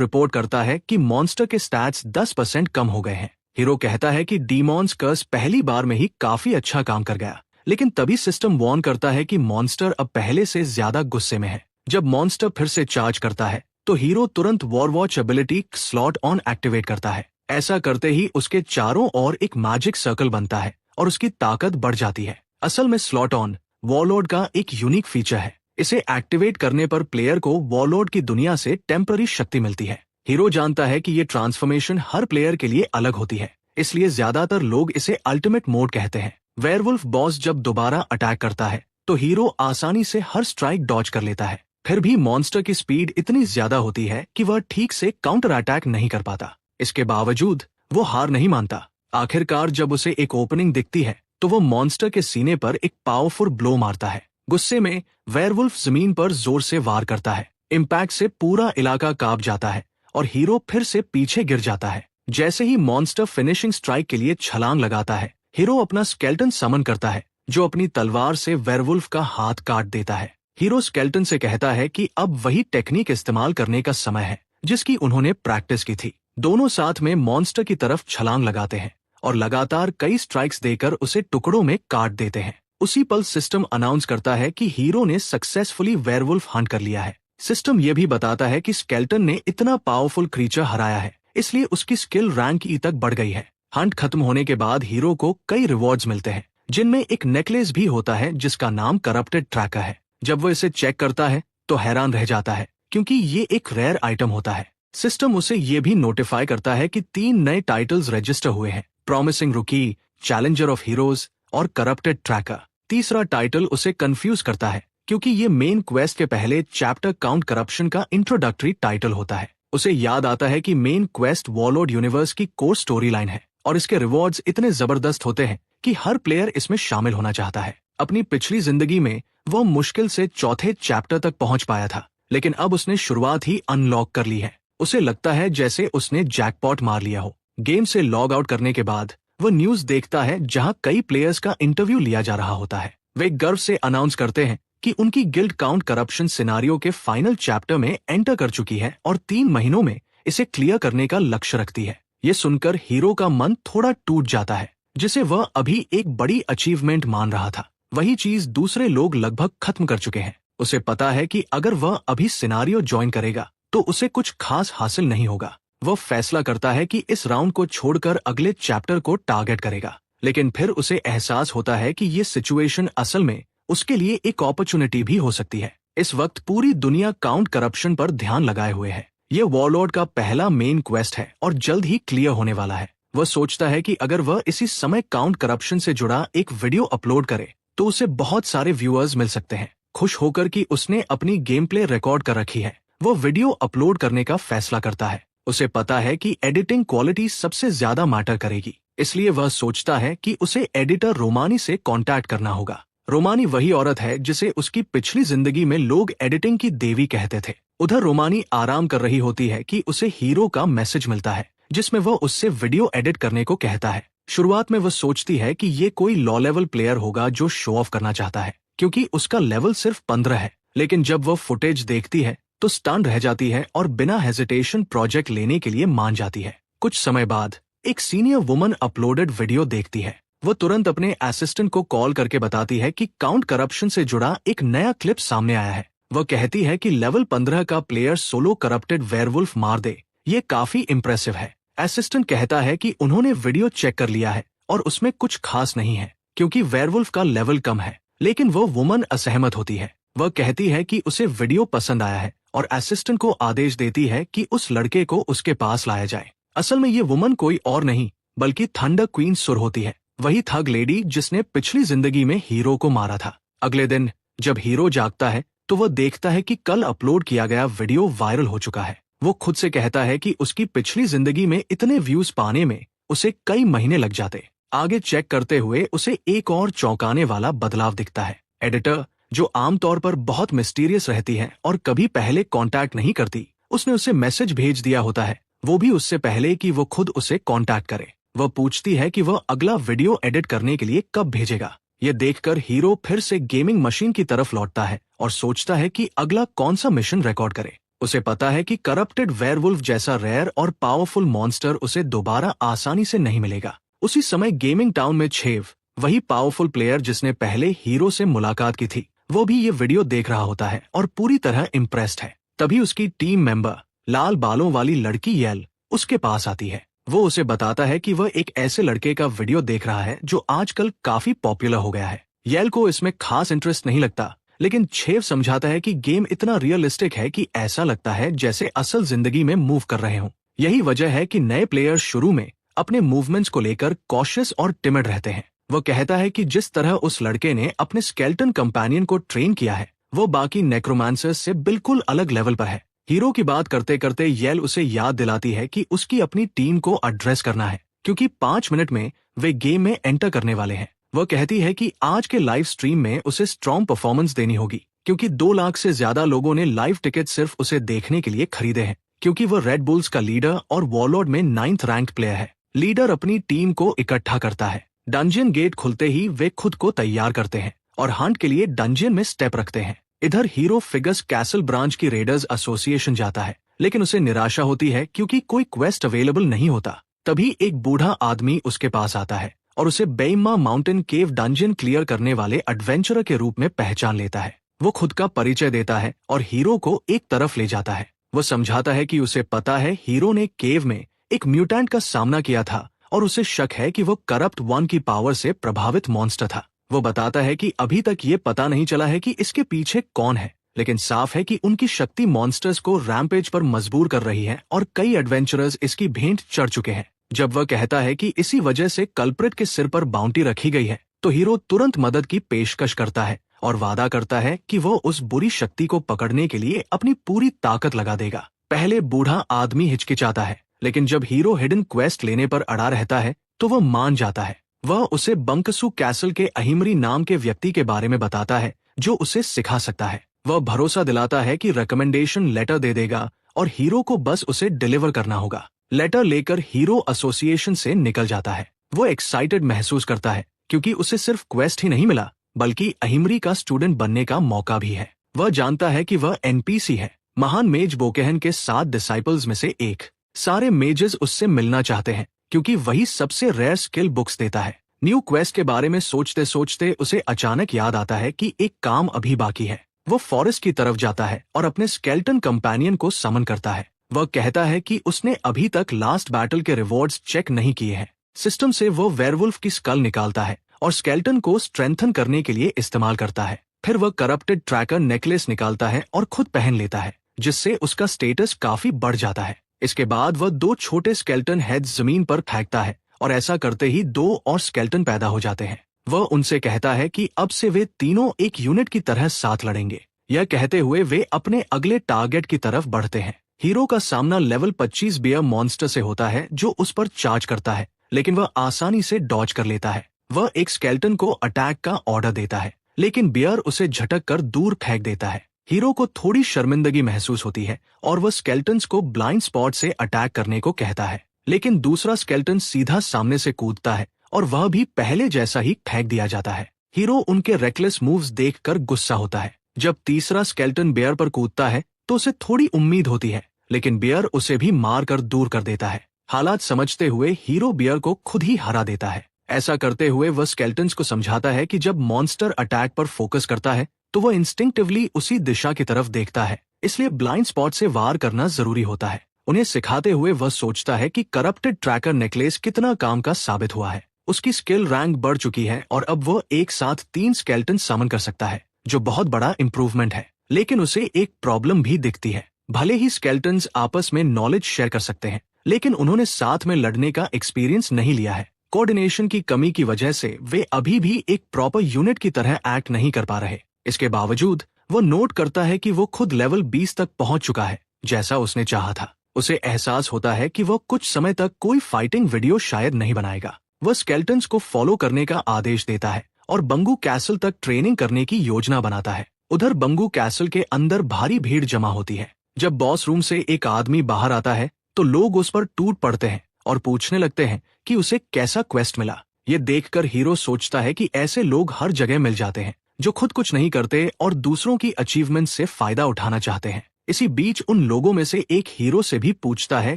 रिपोर्ट करता है कि मॉन्स्टर के स्टैट्स 10% कम हो गए हैं। हीरो कहता है कि डीमॉन्स कर्स पहली बार में ही काफी अच्छा काम कर गया, लेकिन तभी सिस्टम वार्न करता है कि मॉन्स्टर अब पहले से ज्यादा गुस्से में है। जब मॉन्स्टर फिर से चार्ज करता है तो हीरो तुरंत war watch ability slot on activate करता है। ऐसा करते ही उसके चारों ओर एक मैजिक सर्कल बनता है और उसकी ताकत बढ़ जाती है। असल में स्लॉट ऑन वॉरलॉर्ड का एक यूनिक फीचर है। इसे एक्टिवेट करने पर प्लेयर को वॉरलॉर्ड की दुनिया से टेम्पररी शक्ति मिलती है। हीरो जानता है कि ये ट्रांसफॉर्मेशन हर प्लेयर के लिए अलग होती है, इसलिए ज्यादातर लोग इसे अल्टीमेट मोड कहते हैं। वेयरवुल्फ बॉस जब दोबारा अटैक करता है तो हीरो आसानी से हर स्ट्राइक डॉज कर लेता है। फिर भी मॉन्स्टर की स्पीड इतनी ज्यादा होती है कि वह ठीक से काउंटर अटैक नहीं कर पाता। इसके बावजूद वो हार नहीं मानता। आखिरकार जब उसे एक ओपनिंग दिखती है तो वो मॉन्स्टर के सीने पर एक पावरफुल ब्लो मारता है। गुस्से में वेयरवुल्फ जमीन पर जोर से वार करता है। इम्पैक्ट से पूरा इलाका कांप जाता है और हीरो फिर से पीछे गिर जाता है। जैसे ही मॉन्स्टर फिनिशिंग स्ट्राइक के लिए छलांग लगाता है, हीरो अपना स्केल्टन समन करता है जो अपनी तलवार से वेयरवुल्फ का हाथ काट देता है। हीरो स्केल्टन से कहता है कि अब वही टेक्निक इस्तेमाल करने का समय है जिसकी उन्होंने प्रैक्टिस की थी। दोनों साथ में मॉन्स्टर की तरफ छलांग लगाते हैं और लगातार कई स्ट्राइक्स देकर उसे टुकड़ों में काट देते हैं। उसी पल सिस्टम अनाउंस करता है कि हीरो ने सक्सेसफुली वेयरवुल्फ हंट कर लिया है। सिस्टम यह भी बताता है कि स्केल्टन ने इतना पावरफुल क्रीचर हराया है, इसलिए उसकी स्किल रैंक ई तक बढ़ गई है। हंट खत्म होने के बाद हीरो को कई रिवॉर्ड्स मिलते हैं, जिनमें एक नेकलेस भी होता है जिसका नाम करप्टेड ट्रैकर है। जब वो इसे चेक करता है तो हैरान रह जाता है क्योंकि ये एक रेयर आइटम होता है। सिस्टम उसे ये भी नोटिफाई करता है कि 3 नए टाइटल्स रजिस्टर हुए हैं, प्रॉमिसिंग रुकी, चैलेंजर ऑफ हीरोज और करप्टेड ट्रैकर। तीसरा टाइटल उसे कंफ्यूज करता है क्योंकि ये मेन क्वेस्ट के पहले चैप्टर काउंट करप्शन का इंट्रोडक्टरी टाइटल होता है। उसे याद आता है कि मेन क्वेस्ट वॉरलॉर्ड यूनिवर्स की कोर स्टोरी लाइन है और इसके रिवॉर्ड्स इतने जबरदस्त होते हैं कि हर प्लेयर इसमें शामिल होना चाहता है। अपनी पिछली जिंदगी में वो मुश्किल से चौथे चैप्टर तक पहुंच पाया था, लेकिन अब उसने शुरुआत ही अनलॉक कर ली है। उसे लगता है जैसे उसने जैकपॉट मार लिया हो। गेम से लॉग आउट करने के बाद वो न्यूज देखता है जहां कई प्लेयर्स का इंटरव्यू लिया जा रहा होता है। वे गर्व से अनाउंस करते हैं कि उनकी गिल्ड काउंट करप्शन सिनारियो के फाइनल चैप्टर में एंटर कर चुकी है और 3 महीनों में इसे क्लियर करने का लक्ष्य रखती है। ये सुनकर हीरो का मन थोड़ा टूट जाता है, जिसे वह अभी एक बड़ी अचीवमेंट मान रहा था। वही चीज दूसरे लोग लगभग खत्म कर चुके हैं। उसे पता है कि अगर वह अभी सिनारियो ज्वाइन करेगा तो उसे कुछ खास हासिल नहीं होगा। वह फैसला करता है कि इस राउंड को छोड़कर अगले चैप्टर को टारगेट करेगा, लेकिन फिर उसे एहसास होता है कि ये सिचुएशन असल में उसके लिए एक अपॉर्चुनिटी भी हो सकती है। इस वक्त पूरी दुनिया काउंट करप्शन पर ध्यान लगाए हुए है। ये वॉरलॉर्ड का पहला मेन क्वेस्ट है और जल्द ही क्लियर होने वाला है। वह सोचता है कि अगर वह इसी समय काउंट करप्शन से जुड़ा एक वीडियो अपलोड करे तो उसे बहुत सारे व्यूअर्स मिल सकते हैं। खुश होकर कि उसने अपनी गेम प्ले रिकॉर्ड कर रखी है, वो वीडियो अपलोड करने का फैसला करता है। उसे पता है कि एडिटिंग क्वालिटी सबसे ज्यादा मैटर करेगी, इसलिए वह सोचता है कि उसे एडिटर रोमानी से कांटेक्ट करना होगा। रोमानी वही औरत है जिसे उसकी पिछली जिंदगी में लोग एडिटिंग की देवी कहते थे। उधर रोमानी आराम कर रही होती है कि उसे हीरो का मैसेज मिलता है जिसमें वह उससे वीडियो एडिट करने को कहता है। शुरुआत में वह सोचती है कि ये कोई लो लेवल प्लेयर होगा जो शो ऑफ करना चाहता है, क्योंकि उसका लेवल सिर्फ 15 है। लेकिन जब वह फुटेज देखती है तो स्टन रह जाती है और बिना हेजिटेशन प्रोजेक्ट लेने के लिए मान जाती है। कुछ समय बाद एक सीनियर वुमन अपलोडेड वीडियो देखती है। वह तुरंत अपने असिस्टेंट को कॉल करके बताती है कि काउंट करप्शन से जुड़ा एक नया क्लिप सामने आया है। वह कहती है कि लेवल 15 का प्लेयर सोलो करप्टेड वेयरवुल्फ मार दे, ये काफी इम्प्रेसिव है। असिस्टेंट कहता है कि उन्होंने वीडियो चेक कर लिया है और उसमें कुछ खास नहीं है क्योंकि वेयरवुल्फ का लेवल कम है। लेकिन वो वुमन असहमत होती है। वह कहती है कि उसे वीडियो पसंद आया है और असिस्टेंट को आदेश देती है कि उस लड़के को उसके पास लाया जाए। असल में ये वुमन कोई और नहीं बल्कि थंडर क्वीन सुर होती है, वही थग लेडी जिसने पिछली जिंदगी में हीरो को मारा था। अगले दिन जब हीरो जागता है तो वह देखता है कि कल अपलोड किया गया वीडियो वायरल हो चुका है। वो खुद से कहता है कि उसकी पिछली जिंदगी में इतने व्यूज पाने में उसे कई महीने लग जाते। आगे चेक करते हुए उसे एक और चौंकाने वाला बदलाव दिखता है। एडिटर, जो आमतौर पर बहुत मिस्टीरियस रहती है और कभी पहले कांटेक्ट नहीं करती, उसने उसे मैसेज भेज दिया होता है। वो भी उससे पहले कि वो खुद उसे कांटेक्ट करे। वह पूछती है कि वह अगला वीडियो एडिट करने के लिए कब भेजेगा। ये देखकर हीरो फिर से गेमिंग मशीन की तरफ लौटता है और सोचता है कि अगला कौन सा मिशन रिकॉर्ड करे। उसे पता है कि करप्टेड वेयरवुल्फ जैसा रेयर और पावरफुल मॉन्स्टर उसे दोबारा आसानी से नहीं मिलेगा। उसी समय गेमिंग टाउन में छेव, वही पावरफुल प्लेयर जिसने पहले हीरो से मुलाकात की थी, वो भी ये वीडियो देख रहा होता है और पूरी तरह इम्प्रेस्ड है। तभी उसकी टीम मेंबर लाल बालों वाली लड़की येल उसके पास आती है। वो उसे बताता है कि वह एक ऐसे लड़के का वीडियो देख रहा है जो आजकल काफी पॉपुलर हो गया है। येल को इसमें खास इंटरेस्ट नहीं लगता, लेकिन छेव समझाता है कि गेम इतना रियलिस्टिक है कि ऐसा लगता है जैसे असल जिंदगी में मूव कर रहे हों। यही वजह है कि नए प्लेयर शुरू में अपने मूवमेंट्स को लेकर कॉशियस और टिमिड रहते हैं। वह कहता है कि जिस तरह उस लड़के ने अपने स्केल्टन कंपेनियन को ट्रेन किया है, वो बाकी नेक्रोमांसर्स से बिल्कुल अलग लेवल पर है। हीरो की बात करते करते येल उसे याद दिलाती है कि उसकी अपनी टीम को एड्रेस करना है, क्योंकि 5 मिनट में वे गेम में एंटर करने वाले हैं। वह कहती है कि आज के लाइव स्ट्रीम में उसे स्ट्रॉन्ग परफॉर्मेंस देनी होगी, क्योंकि 2 लाख से ज्यादा लोगों ने लाइव टिकट सिर्फ उसे देखने के लिए खरीदे हैं, क्योंकि वह रेड बुल्स का लीडर और वॉरलॉर्ड में 9th रैंक प्लेयर है। लीडर अपनी टीम को इकट्ठा करता है। डंजियन गेट खुलते ही वे खुद को तैयार करते हैं और हंट के लिए डंजियन में स्टेप रखते हैं। इधर हीरो फिगस कैसल ब्रांच की रेडर्स एसोसिएशन जाता है, लेकिन उसे निराशा होती है क्योंकि कोई क्वेस्ट अवेलेबल नहीं होता। तभी एक बूढ़ा आदमी उसके पास आता है और उसे बेइमा माउंटेन केव डंजियन क्लियर करने वाले एडवेंचरर के रूप में पहचान लेता है। वो खुद का परिचय देता है और हीरो को एक तरफ ले जाता है। वो समझाता है कि उसे पता है हीरो ने केव में एक म्यूटेंट का सामना किया था और उसे शक है कि वो करप्ट वन की पावर से प्रभावित मॉन्स्टर था। वो बताता है कि अभी तक ये पता नहीं चला है कि इसके पीछे कौन है, लेकिन साफ है कि उनकी शक्ति मॉन्स्टर्स को रैम्पेज पर मजबूर कर रही है और कई एडवेंचरर्स इसकी भेंट चढ़ चुके हैं। जब वह कहता है कि इसी वजह से कल्प्रिट के सिर पर बाउंटी रखी गई है, तो हीरो तुरंत मदद की पेशकश करता है और वादा करता है कि वो उस बुरी शक्ति को पकड़ने के लिए अपनी पूरी ताकत लगा देगा। पहले बूढ़ा आदमी हिचकिचाता है, लेकिन जब हीरो हिडन क्वेस्ट लेने पर अड़ा रहता है तो वह मान जाता है। वह उसे बंकसू कैसल के अहिमरी नाम के व्यक्ति के बारे में बताता है जो उसे सिखा सकता है। वह भरोसा दिलाता है कि रिकमेंडेशन लेटर दे देगा और हीरो को बस उसे डिलीवर करना होगा। लेटर लेकर हीरो एसोसिएशन से निकल जाता है। वो एक्साइटेड महसूस करता है क्योंकि उसे सिर्फ क्वेस्ट ही नहीं मिला, बल्कि अहिमरी का स्टूडेंट बनने का मौका भी है। वह जानता है कि वह एनपीसी है, महान मेज बोकेहन के 7 डिसाइपल्स में से एक। सारे मेजेस उससे मिलना चाहते हैं क्योंकि वही सबसे रेयर स्किल बुक्स देता है। न्यू क्वेस्ट के बारे में सोचते सोचते उसे अचानक याद आता है कि एक काम अभी बाकी है। वो फॉरेस्ट की तरफ जाता है और अपने स्केल्टन कंपेनियन को समन करता है। वह कहता है कि उसने अभी तक लास्ट बैटल के रिवॉर्ड्स चेक नहीं किए हैं। सिस्टम से वो वेयरवुल्फ की स्कल निकालता है और स्केल्टन को स्ट्रेंथन करने के लिए इस्तेमाल करता है। फिर वह करप्टेड ट्रैकर नेकलेस निकालता है और खुद पहन लेता है, जिससे उसका स्टेटस काफी बढ़ जाता है। इसके बाद वह 2 छोटे स्केल्टन हेड्स जमीन पर फेंकता है और ऐसा करते ही 2 और स्केल्टन पैदा हो जाते हैं। वह उनसे कहता है कि अब से वे तीनों एक यूनिट की तरह साथ लड़ेंगे। यह कहते हुए वे अपने अगले टारगेट की तरफ बढ़ते हैं। हीरो का सामना लेवल 25 बियर मॉन्स्टर से होता है जो उस पर चार्ज करता है, लेकिन वह आसानी से डॉज कर लेता है। वह एक स्केल्टन को अटैक का ऑर्डर देता है, लेकिन बियर उसे झटक कर दूर फेंक देता है। हीरो को थोड़ी शर्मिंदगी महसूस होती है और वह स्केल्टन्स को ब्लाइंड स्पॉट से अटैक करने को कहता है, लेकिन दूसरा स्केल्टन सीधा सामने से कूदता है और वह भी पहले जैसा ही फेंक दिया जाता है। हीरो उनके रेकलेस मूव्स देखकर गुस्सा होता है। जब तीसरा स्केल्टन बियर पर कूदता है तो उसे थोड़ी उम्मीद होती है, लेकिन बियर उसे भी मार कर दूर कर देता है। हालात समझते हुए हीरो बियर को खुद ही हरा देता है। ऐसा करते हुए वह स्केल्टन्स को समझाता है कि जब मॉन्स्टर अटैक पर फोकस करता है तो वह इंस्टिंक्टिवली उसी दिशा की तरफ देखता है, इसलिए ब्लाइंड स्पॉट से वार करना जरूरी होता है। उन्हें सिखाते हुए वह सोचता है कि करप्टेड ट्रैकर नेकलेस कितना काम का साबित हुआ है। उसकी स्किल रैंक बढ़ चुकी है और अब वह एक साथ 3 स्केल्टन समन कर सकता है, जो बहुत बड़ा इम्प्रूवमेंट है। लेकिन उसे एक प्रॉब्लम भी दिखती है। भले ही स्केल्टन्स आपस में नॉलेज शेयर कर सकते हैं, लेकिन उन्होंने साथ में लड़ने का एक्सपीरियंस नहीं लिया है। कोऑर्डिनेशन की कमी की वजह से वे अभी भी एक प्रॉपर यूनिट की तरह एक्ट नहीं कर पा रहे। इसके बावजूद वो नोट करता है कि वो खुद लेवल 20 तक पहुंच चुका है, जैसा उसने चाहा था। उसे एहसास होता है कि वो कुछ समय तक कोई फाइटिंग वीडियो शायद नहीं बनाएगा। वह स्केल्टन्स को फॉलो करने का आदेश देता है और बंगू कैसल तक ट्रेनिंग करने की योजना बनाता है। उधर बंगू कैसल के अंदर भारी भीड़ जमा होती है। जब बॉस रूम से एक आदमी बाहर आता है तो लोग उस पर टूट पड़ते हैं और पूछने लगते हैं कि उसे कैसा क्वेस्ट मिला। ये देखकर हीरो सोचता है कि ऐसे लोग हर जगह मिल जाते हैं जो खुद कुछ नहीं करते और दूसरों की अचीवमेंट से फायदा उठाना चाहते हैं। इसी बीच उन लोगों में से एक हीरो से भी पूछता है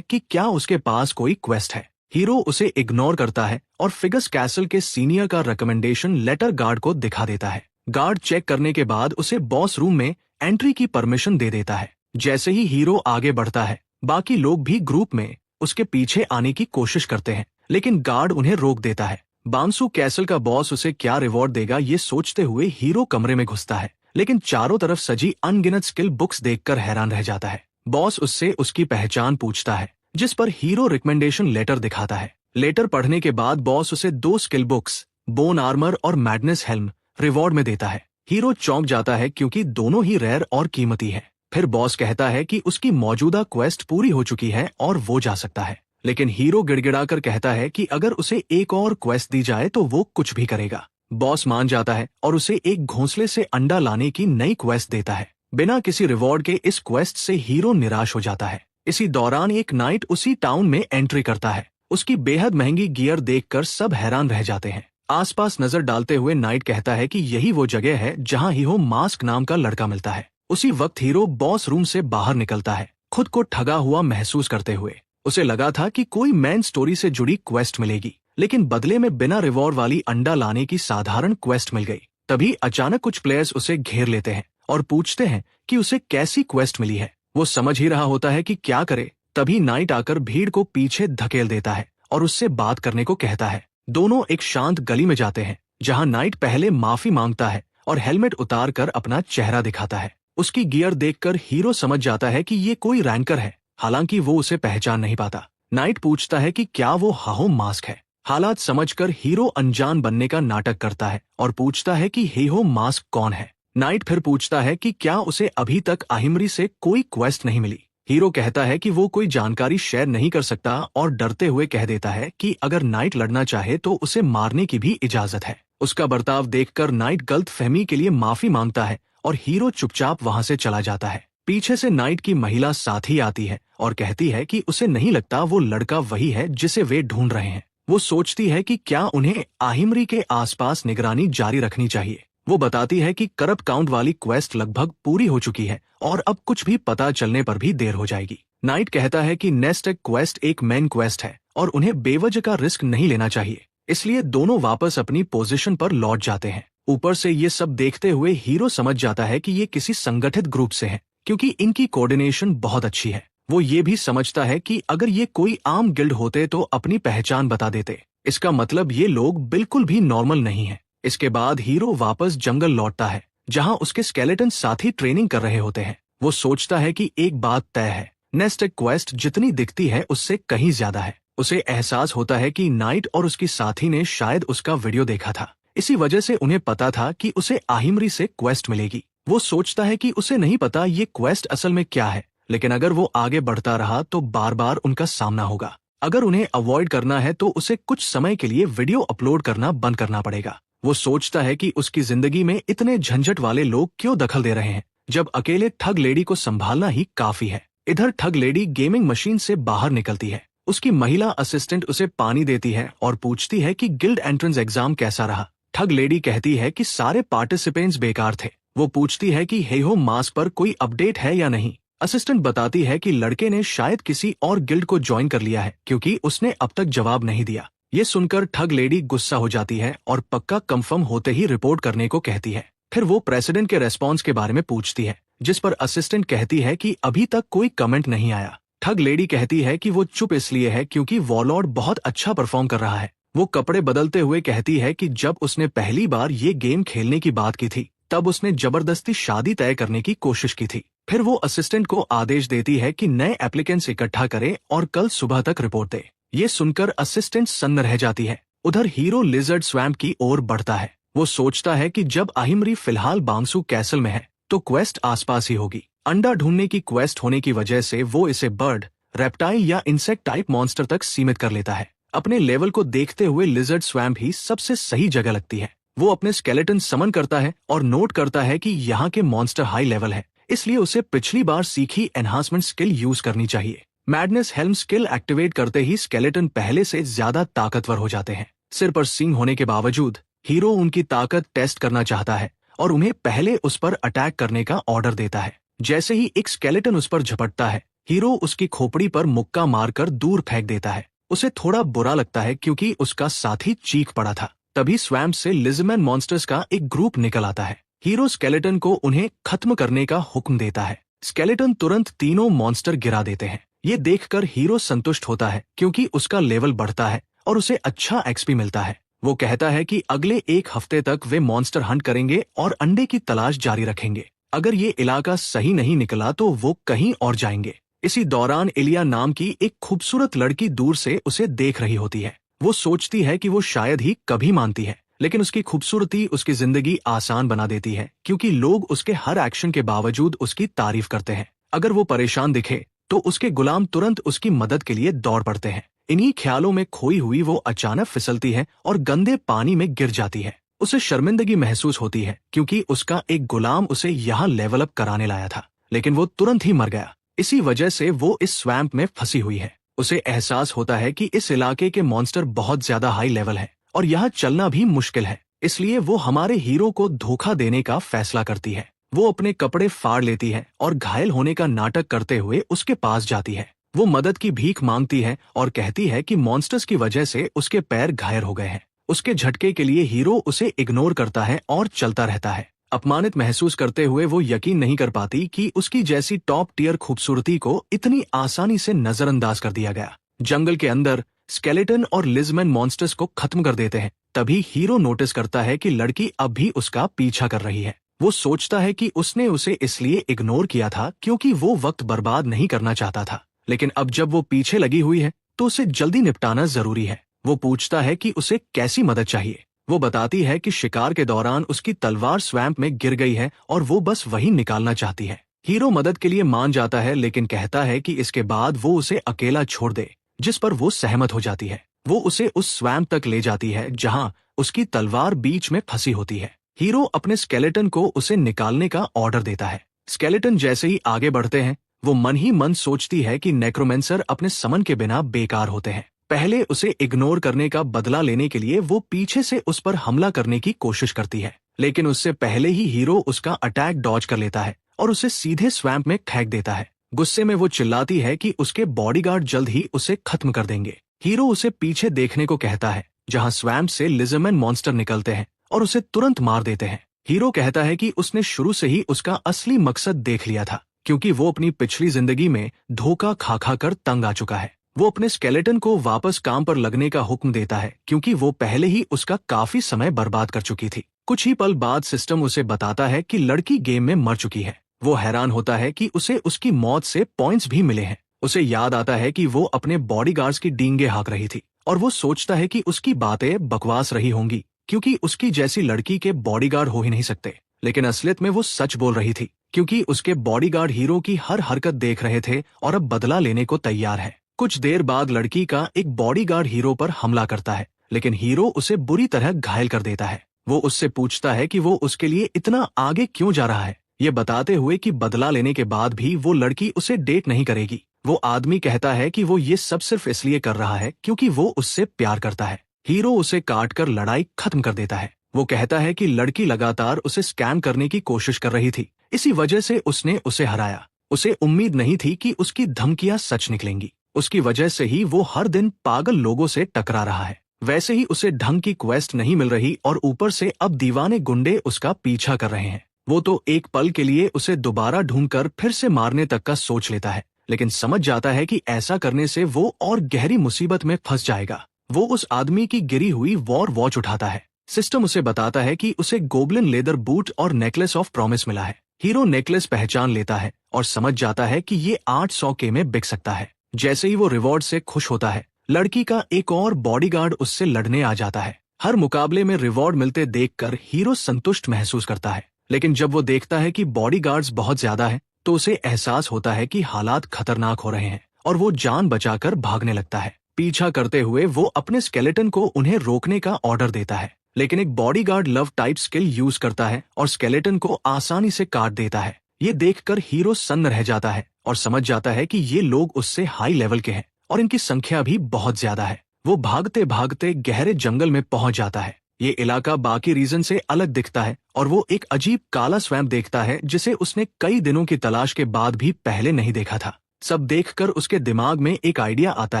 कि क्या उसके पास कोई क्वेस्ट है। हीरो उसे इग्नोर करता है और फिगस कैसल के सीनियर का रिकमेंडेशन लेटर गार्ड को दिखा देता है। गार्ड चेक करने के बाद उसे बॉस रूम में एंट्री की परमिशन दे देता है। जैसे ही हीरो आगे बढ़ता है, बाकी लोग भी ग्रुप में उसके पीछे आने की कोशिश करते हैं, लेकिन गार्ड उन्हें रोक देता है। बांसु कैसल का बॉस उसे क्या रिवॉर्ड देगा ये सोचते हुए हीरो कमरे में घुसता है, लेकिन चारों तरफ सजी अनगिनत स्किल बुक्स देखकर हैरान रह जाता है। बॉस उससे उसकी पहचान पूछता है, जिस पर हीरो रिकमेंडेशन लेटर दिखाता है। लेटर पढ़ने के बाद बॉस उसे 2 स्किल बुक्स, बोन आर्मर और मैडनेस हेल्म, रिवॉर्ड में देता है। हीरो चौंक जाता है क्योंकि दोनों ही रेयर और कीमती है। फिर बॉस कहता है कि उसकी मौजूदा क्वेस्ट पूरी हो चुकी है और वो जा सकता है, लेकिन हीरो गिड़गिड़ाकर कहता है कि अगर उसे एक और क्वेस्ट दी जाए तो वो कुछ भी करेगा। बॉस मान जाता है और उसे एक घोंसले से अंडा लाने की नई क्वेस्ट देता है। बिना किसी रिवॉर्ड के इस क्वेस्ट से हीरो निराश हो जाता है। इसी दौरान एक नाइट उसी टाउन में एंट्री करता है। उसकी बेहद महंगी गियर देखकर सब हैरान रह जाते हैं। आसपास नजर डालते हुए नाइट कहता है कि यही वो जगह है जहां हीरो मास्क नाम का लड़का मिलता है। उसी वक्त हीरो बॉस रूम से बाहर निकलता है, खुद को ठगा हुआ महसूस करते हुए। उसे लगा था कि कोई मेन स्टोरी से जुड़ी क्वेस्ट मिलेगी, लेकिन बदले में बिना रिवॉर्ड वाली अंडा लाने की साधारण क्वेस्ट मिल गई। तभी अचानक कुछ प्लेयर्स उसे घेर लेते हैं और पूछते हैं कि उसे कैसी क्वेस्ट मिली है। वो समझ ही रहा होता है कि क्या करे, तभी नाइट आकर भीड़ को पीछे धकेल देता है और उससे बात करने को कहता है। दोनों एक शांत गली में जाते हैं, जहां नाइट पहले माफी मांगता है और हेलमेट उतार कर अपना चेहरा दिखाता है। उसकी गियर देखकर हीरो समझ जाता है कि ये कोई रैंकर है, हालांकि वो उसे पहचान नहीं पाता। नाइट पूछता है कि क्या वो हाहो मास्क है। हालात समझकर हीरो अनजान बनने का नाटक करता है और पूछता है कि हेहो मास्क कौन है। नाइट फिर पूछता है कि क्या उसे अभी तक आहिमरी से कोई क्वेस्ट नहीं मिली। हीरो कहता है कि वो कोई जानकारी शेयर नहीं कर सकता और डरते हुए कह देता है कि अगर नाइट लड़ना चाहे तो उसे मारने की भी इजाजत है। उसका बर्ताव देखकर नाइट गलतफहमी के लिए माफी मांगता है और हीरो चुपचाप वहां से चला जाता है। पीछे से नाइट की महिला साथी आती है और कहती है कि उसे नहीं लगता वो लड़का वही है जिसे वे ढूंढ रहे हैं। वो सोचती है कि क्या उन्हें आहिमरी के आसपास निगरानी जारी रखनी चाहिए। वो बताती है कि करप्ट काउंट वाली क्वेस्ट लगभग पूरी हो चुकी है और अब कुछ भी पता चलने पर भी देर हो जाएगी। नाइट कहता है कि नेस्ट एग क्वेस्ट एक मेन क्वेस्ट है और उन्हें बेवजह का रिस्क नहीं लेना चाहिए, इसलिए दोनों वापस अपनी पोजीशन पर लौट जाते हैं। ऊपर से ये सब देखते हुए हीरो समझ जाता है कि ये किसी संगठित ग्रुप से है, क्योंकि इनकी कोऑर्डिनेशन बहुत अच्छी है। वो ये भी समझता है कि अगर ये कोई आम गिल्ड होते तो अपनी पहचान बता देते। इसका मतलब ये लोग बिल्कुल भी नॉर्मल नहीं है। इसके बाद हीरो वापस जंगल लौटता है, जहां उसके स्केलेटन साथी ट्रेनिंग कर रहे होते हैं। वो सोचता है कि एक बात तय है, नेस्ट एग क्वेस्ट जितनी दिखती है उससे कहीं ज्यादा है। उसे एहसास होता है कि नाइट और उसकी साथी ने शायद उसका वीडियो देखा था, इसी वजह से उन्हें पता था कि उसे आहिमरी से क्वेस्ट मिलेगी। वो सोचता है कि उसे नहीं पता ये क्वेस्ट असल में क्या है, लेकिन अगर वो आगे बढ़ता रहा तो बार बार उनका सामना होगा। अगर उन्हें अवॉइड करना है तो उसे कुछ समय के लिए वीडियो अपलोड करना बंद करना पड़ेगा। वो सोचता है कि उसकी जिंदगी में इतने झंझट वाले लोग क्यों दखल दे रहे हैं, जब अकेले ठग लेडी को संभालना ही काफी है। इधर ठग लेडी गेमिंग मशीन से बाहर निकलती है। उसकी महिला असिस्टेंट उसे पानी देती है और पूछती है कि गिल्ड एंट्रेंस एग्जाम कैसा रहा। ठग लेडी कहती है कि सारे पार्टिसिपेंट्स बेकार थे। वो पूछती है कि हेहो मास्क पर कोई अपडेट है या नहीं। असिस्टेंट बताती है कि लड़के ने शायद किसी और गिल्ड को ज्वाइन कर लिया है, क्योंकि उसने अब तक जवाब नहीं दिया। ये सुनकर ठग लेडी गुस्सा हो जाती है और पक्का कंफर्म होते ही रिपोर्ट करने को कहती है। फिर वो प्रेसिडेंट के रेस्पॉन्स के बारे में पूछती है, जिस पर असिस्टेंट कहती है कि अभी तक कोई कमेंट नहीं आया। ठग लेडी कहती है कि वो चुप इसलिए है क्योंकि वॉरलॉर्ड बहुत अच्छा परफॉर्म कर रहा है। वो कपड़े बदलते हुए कहती है कि जब उसने पहली बार ये गेम खेलने की बात की थी तब उसने जबरदस्ती शादी तय करने की कोशिश की थी। फिर वो असिस्टेंट को आदेश देती है कि नए एप्लीकेंट्स इकट्ठा करे और कल सुबह तक रिपोर्ट दे। ये सुनकर असिस्टेंट सन्न रह जाती है। उधर हीरो लिजर्ड स्वैम्प की ओर बढ़ता है। वो सोचता है कि जब आहिमरी फिलहाल बांसु कैसल में है तो क्वेस्ट आसपास ही होगी। अंडा ढूंढने की क्वेस्ट होने की वजह से वो इसे बर्ड, रेप्टाइल या इंसेक्ट टाइप मॉन्स्टर तक सीमित कर लेता है। अपने लेवल को देखते हुए लिजर्ड स्वैम्प ही सबसे सही जगह लगती है। वो अपने स्केलेटन समन करता है और नोट करता है कि यहाँ के मॉन्स्टर हाई लेवल है, इसलिए उसे पिछली बार सीखी एनहांसमेंट स्किल यूज करनी चाहिए। मैडनेस हेल्म स्किल एक्टिवेट करते ही स्केलेटन पहले से ज्यादा ताकतवर हो जाते हैं। सिर पर सींग होने के बावजूद हीरो उनकी ताकत टेस्ट करना चाहता है और उन्हें पहले उस पर अटैक करने का ऑर्डर देता है। जैसे ही एक स्केलेटन उस पर झपटता है, हीरो उसकी खोपड़ी पर मुक्का मारकर दूर फेंक देता है। उसे थोड़ा बुरा लगता है क्योंकि उसका साथी चीख पड़ा था। तभी स्वैम्प से लिजमैन मॉन्स्टर्स का एक ग्रुप निकल आता है। हीरो स्केलेटन को उन्हें खत्म करने का हुक्म देता है। स्केलेटन तुरंत तीनों मॉन्स्टर गिरा देते हैं। ये देखकर हीरो संतुष्ट होता है क्योंकि उसका लेवल बढ़ता है और उसे अच्छा एक्सपी मिलता है। वो कहता है कि अगले एक हफ्ते तक वे मॉन्स्टर हंट करेंगे और अंडे की तलाश जारी रखेंगे। अगर ये इलाका सही नहीं निकला तो वो कहीं और जाएंगे। इसी दौरान इलिया नाम की एक खूबसूरत लड़की दूर से उसे देख रही होती है। वो सोचती है कि वो शायद ही कभी मानती है, लेकिन उसकी खूबसूरती उसकी जिंदगी आसान बना देती है क्योंकि लोग उसके हर एक्शन के बावजूद उसकी तारीफ करते हैं। अगर वो परेशान दिखे तो उसके गुलाम तुरंत उसकी मदद के लिए दौड़ पड़ते हैं। इन्हीं ख्यालों में खोई हुई वो अचानक फिसलती है और गंदे पानी में गिर जाती है। उसे शर्मिंदगी महसूस होती है क्योंकि उसका एक गुलाम उसे यहाँ लेवल अप कराने लाया था, लेकिन वो तुरंत ही मर गया। इसी वजह से वो इस स्वैम्प में फंसी हुई है। उसे एहसास होता है कि इस इलाके के मॉन्स्टर बहुत ज्यादा हाई लेवल है और यहाँ चलना भी मुश्किल है। इसलिए वो हमारे हीरो को धोखा देने का फैसला करती है। वो अपने कपड़े फाड़ लेती है और घायल होने का नाटक करते हुए उसके पास जाती है। वो मदद की भीख मांगती है और कहती है कि मॉन्स्टर्स की वजह से उसके पैर घायल हो गए हैं। उसके झटके के लिए हीरो उसे इग्नोर करता है और चलता रहता है। अपमानित महसूस करते हुए वो यकीन नहीं कर पाती कि उसकी जैसी टॉप टियर खूबसूरती को इतनी आसानी से नजरअंदाज कर दिया गया। जंगल के अंदर स्केलेटन और लिजमैन मॉन्स्टर्स को खत्म कर देते हैं। तभी हीरो नोटिस करता है कि लड़की अब भी उसका पीछा कर रही है। वो सोचता है कि उसने उसे इसलिए इग्नोर किया था क्योंकि वो वक्त बर्बाद नहीं करना चाहता था, लेकिन अब जब वो पीछे लगी हुई है तो उसे जल्दी निपटाना जरूरी है। वो पूछता है कि उसे कैसी मदद चाहिए। वो बताती है कि शिकार के दौरान उसकी तलवार स्वैम्प में गिर गई है और वो बस वही निकालना चाहती है। हीरो मदद के लिए मान जाता है, लेकिन कहता है कि इसके बाद वो उसे अकेला छोड़ दे, जिस पर वो सहमत हो जाती है। वो उसे उस स्वैम्प तक ले जाती है जहां उसकी तलवार बीच में फंसी होती है। हीरो अपने स्केलेटन को उसे निकालने का ऑर्डर देता है। स्केलेटन जैसे ही आगे बढ़ते हैं, वो मन ही मन सोचती है कि नेक्रोमेंसर अपने समन के बिना बेकार होते हैं। पहले उसे इग्नोर करने का बदला लेने के लिए वो पीछे से उस पर हमला करने की कोशिश करती है, लेकिन उससे पहले ही हीरो उसका अटैक डॉज कर लेता है और उसे सीधे स्वैम्प में फेंक देता है। गुस्से में वो चिल्लाती है कि उसके बॉडीगार्ड जल्द ही उसे खत्म कर देंगे। हीरो उसे पीछे देखने को कहता है जहां स्वैम्प से लिजमैन मॉन्स्टर निकलते हैं और उसे तुरंत मार देते हैं। हीरो कहता है कि उसने शुरू से ही उसका असली मकसद देख लिया था, क्योंकि वो अपनी पिछली जिंदगी में धोखा खा खा कर तंग आ चुका है। वो अपने स्केलेटन को वापस काम पर लगने का हुक्म देता है क्योंकि वो पहले ही उसका काफी समय बर्बाद कर चुकी थी। कुछ ही पल बाद सिस्टम उसे बताता है कि लड़की गेम में मर चुकी है। वो हैरान होता है कि उसे उसकी मौत से पॉइंट्स भी मिले हैं। उसे याद आता है कि वो अपने बॉडीगार्ड्स की डींगे हाँक रही थी और वो सोचता है कि उसकी बातें बकवास रही होंगी क्योंकि उसकी जैसी लड़की के बॉडीगार्ड हो ही नहीं सकते। लेकिन असलियत में वो सच बोल रही थी क्योंकि उसके बॉडीगार्ड हीरो की हर हरकत देख रहे थे और अब बदला लेने को तैयार है। कुछ देर बाद लड़की का एक बॉडीगार्ड हीरो पर हमला करता है, लेकिन हीरो उसे बुरी तरह घायल कर देता है। वो उससे पूछता है कि वो उसके लिए इतना आगे क्यों जा रहा है, ये बताते हुए कि बदला लेने के बाद भी वो लड़की उसे डेट नहीं करेगी। वो आदमी कहता है कि वो ये सब सिर्फ इसलिए कर रहा है क्योंकि वो उससे प्यार करता है। हीरो उसे काट कर लड़ाई खत्म कर देता है। वो कहता है कि लड़की लगातार उसे स्कैम करने की कोशिश कर रही थी, इसी वजह से उसने उसे हराया। उसे उम्मीद नहीं थी कि उसकी धमकियां सच निकलेंगी। उसकी वजह से ही वो हर दिन पागल लोगों से टकरा रहा है। वैसे ही उसे ढंग की क्वेस्ट नहीं मिल रही और ऊपर से अब दीवाने गुंडे उसका पीछा कर रहे हैं। वो तो एक पल के लिए उसे दोबारा ढूंढकर फिर से मारने तक का सोच लेता है, लेकिन समझ जाता है कि ऐसा करने से वो और गहरी मुसीबत में फंस जाएगा। वो उस आदमी की गिरी हुई वॉर वॉच उठाता है। सिस्टम उसे बताता है कि उसे गोब्लिन लेदर बूट और नेकलेस ऑफ प्रॉमिस मिला है। हीरो नेकलेस पहचान लेता है और समझ जाता है कि ये 800 के में बिक सकता है। जैसे ही वो रिवॉर्ड से खुश होता है, लड़की का एक और बॉडीगार्ड उससे लड़ने आ जाता है। हर मुकाबले में रिवॉर्ड मिलते देखकर हीरो संतुष्ट महसूस करता है, लेकिन जब वो देखता है कि बॉडीगार्ड्स बहुत ज्यादा है तो उसे एहसास होता है कि हालात खतरनाक हो रहे हैं और वो जान बचाकर भागने लगता है। पीछा करते हुए वो अपने स्केलेटन को उन्हें रोकने का ऑर्डर देता है, लेकिन एक bodyguard love type skill use करता है और स्केलेटन को आसानी से काट देता है। ये देखकर हीरो सन्न रह जाता है और समझ जाता है कि ये लोग उससे हाई लेवल के हैं और इनकी संख्या भी बहुत ज्यादा है। वो भागते भागते गहरे जंगल में पहुंच जाता है। ये इलाका बाकी रीजन से अलग दिखता है और वो एक अजीब काला स्वैम्प देखता है जिसे उसने कई दिनों की तलाश के बाद भी पहले नहीं देखा था। सब देखकर उसके दिमाग में एक आइडिया आता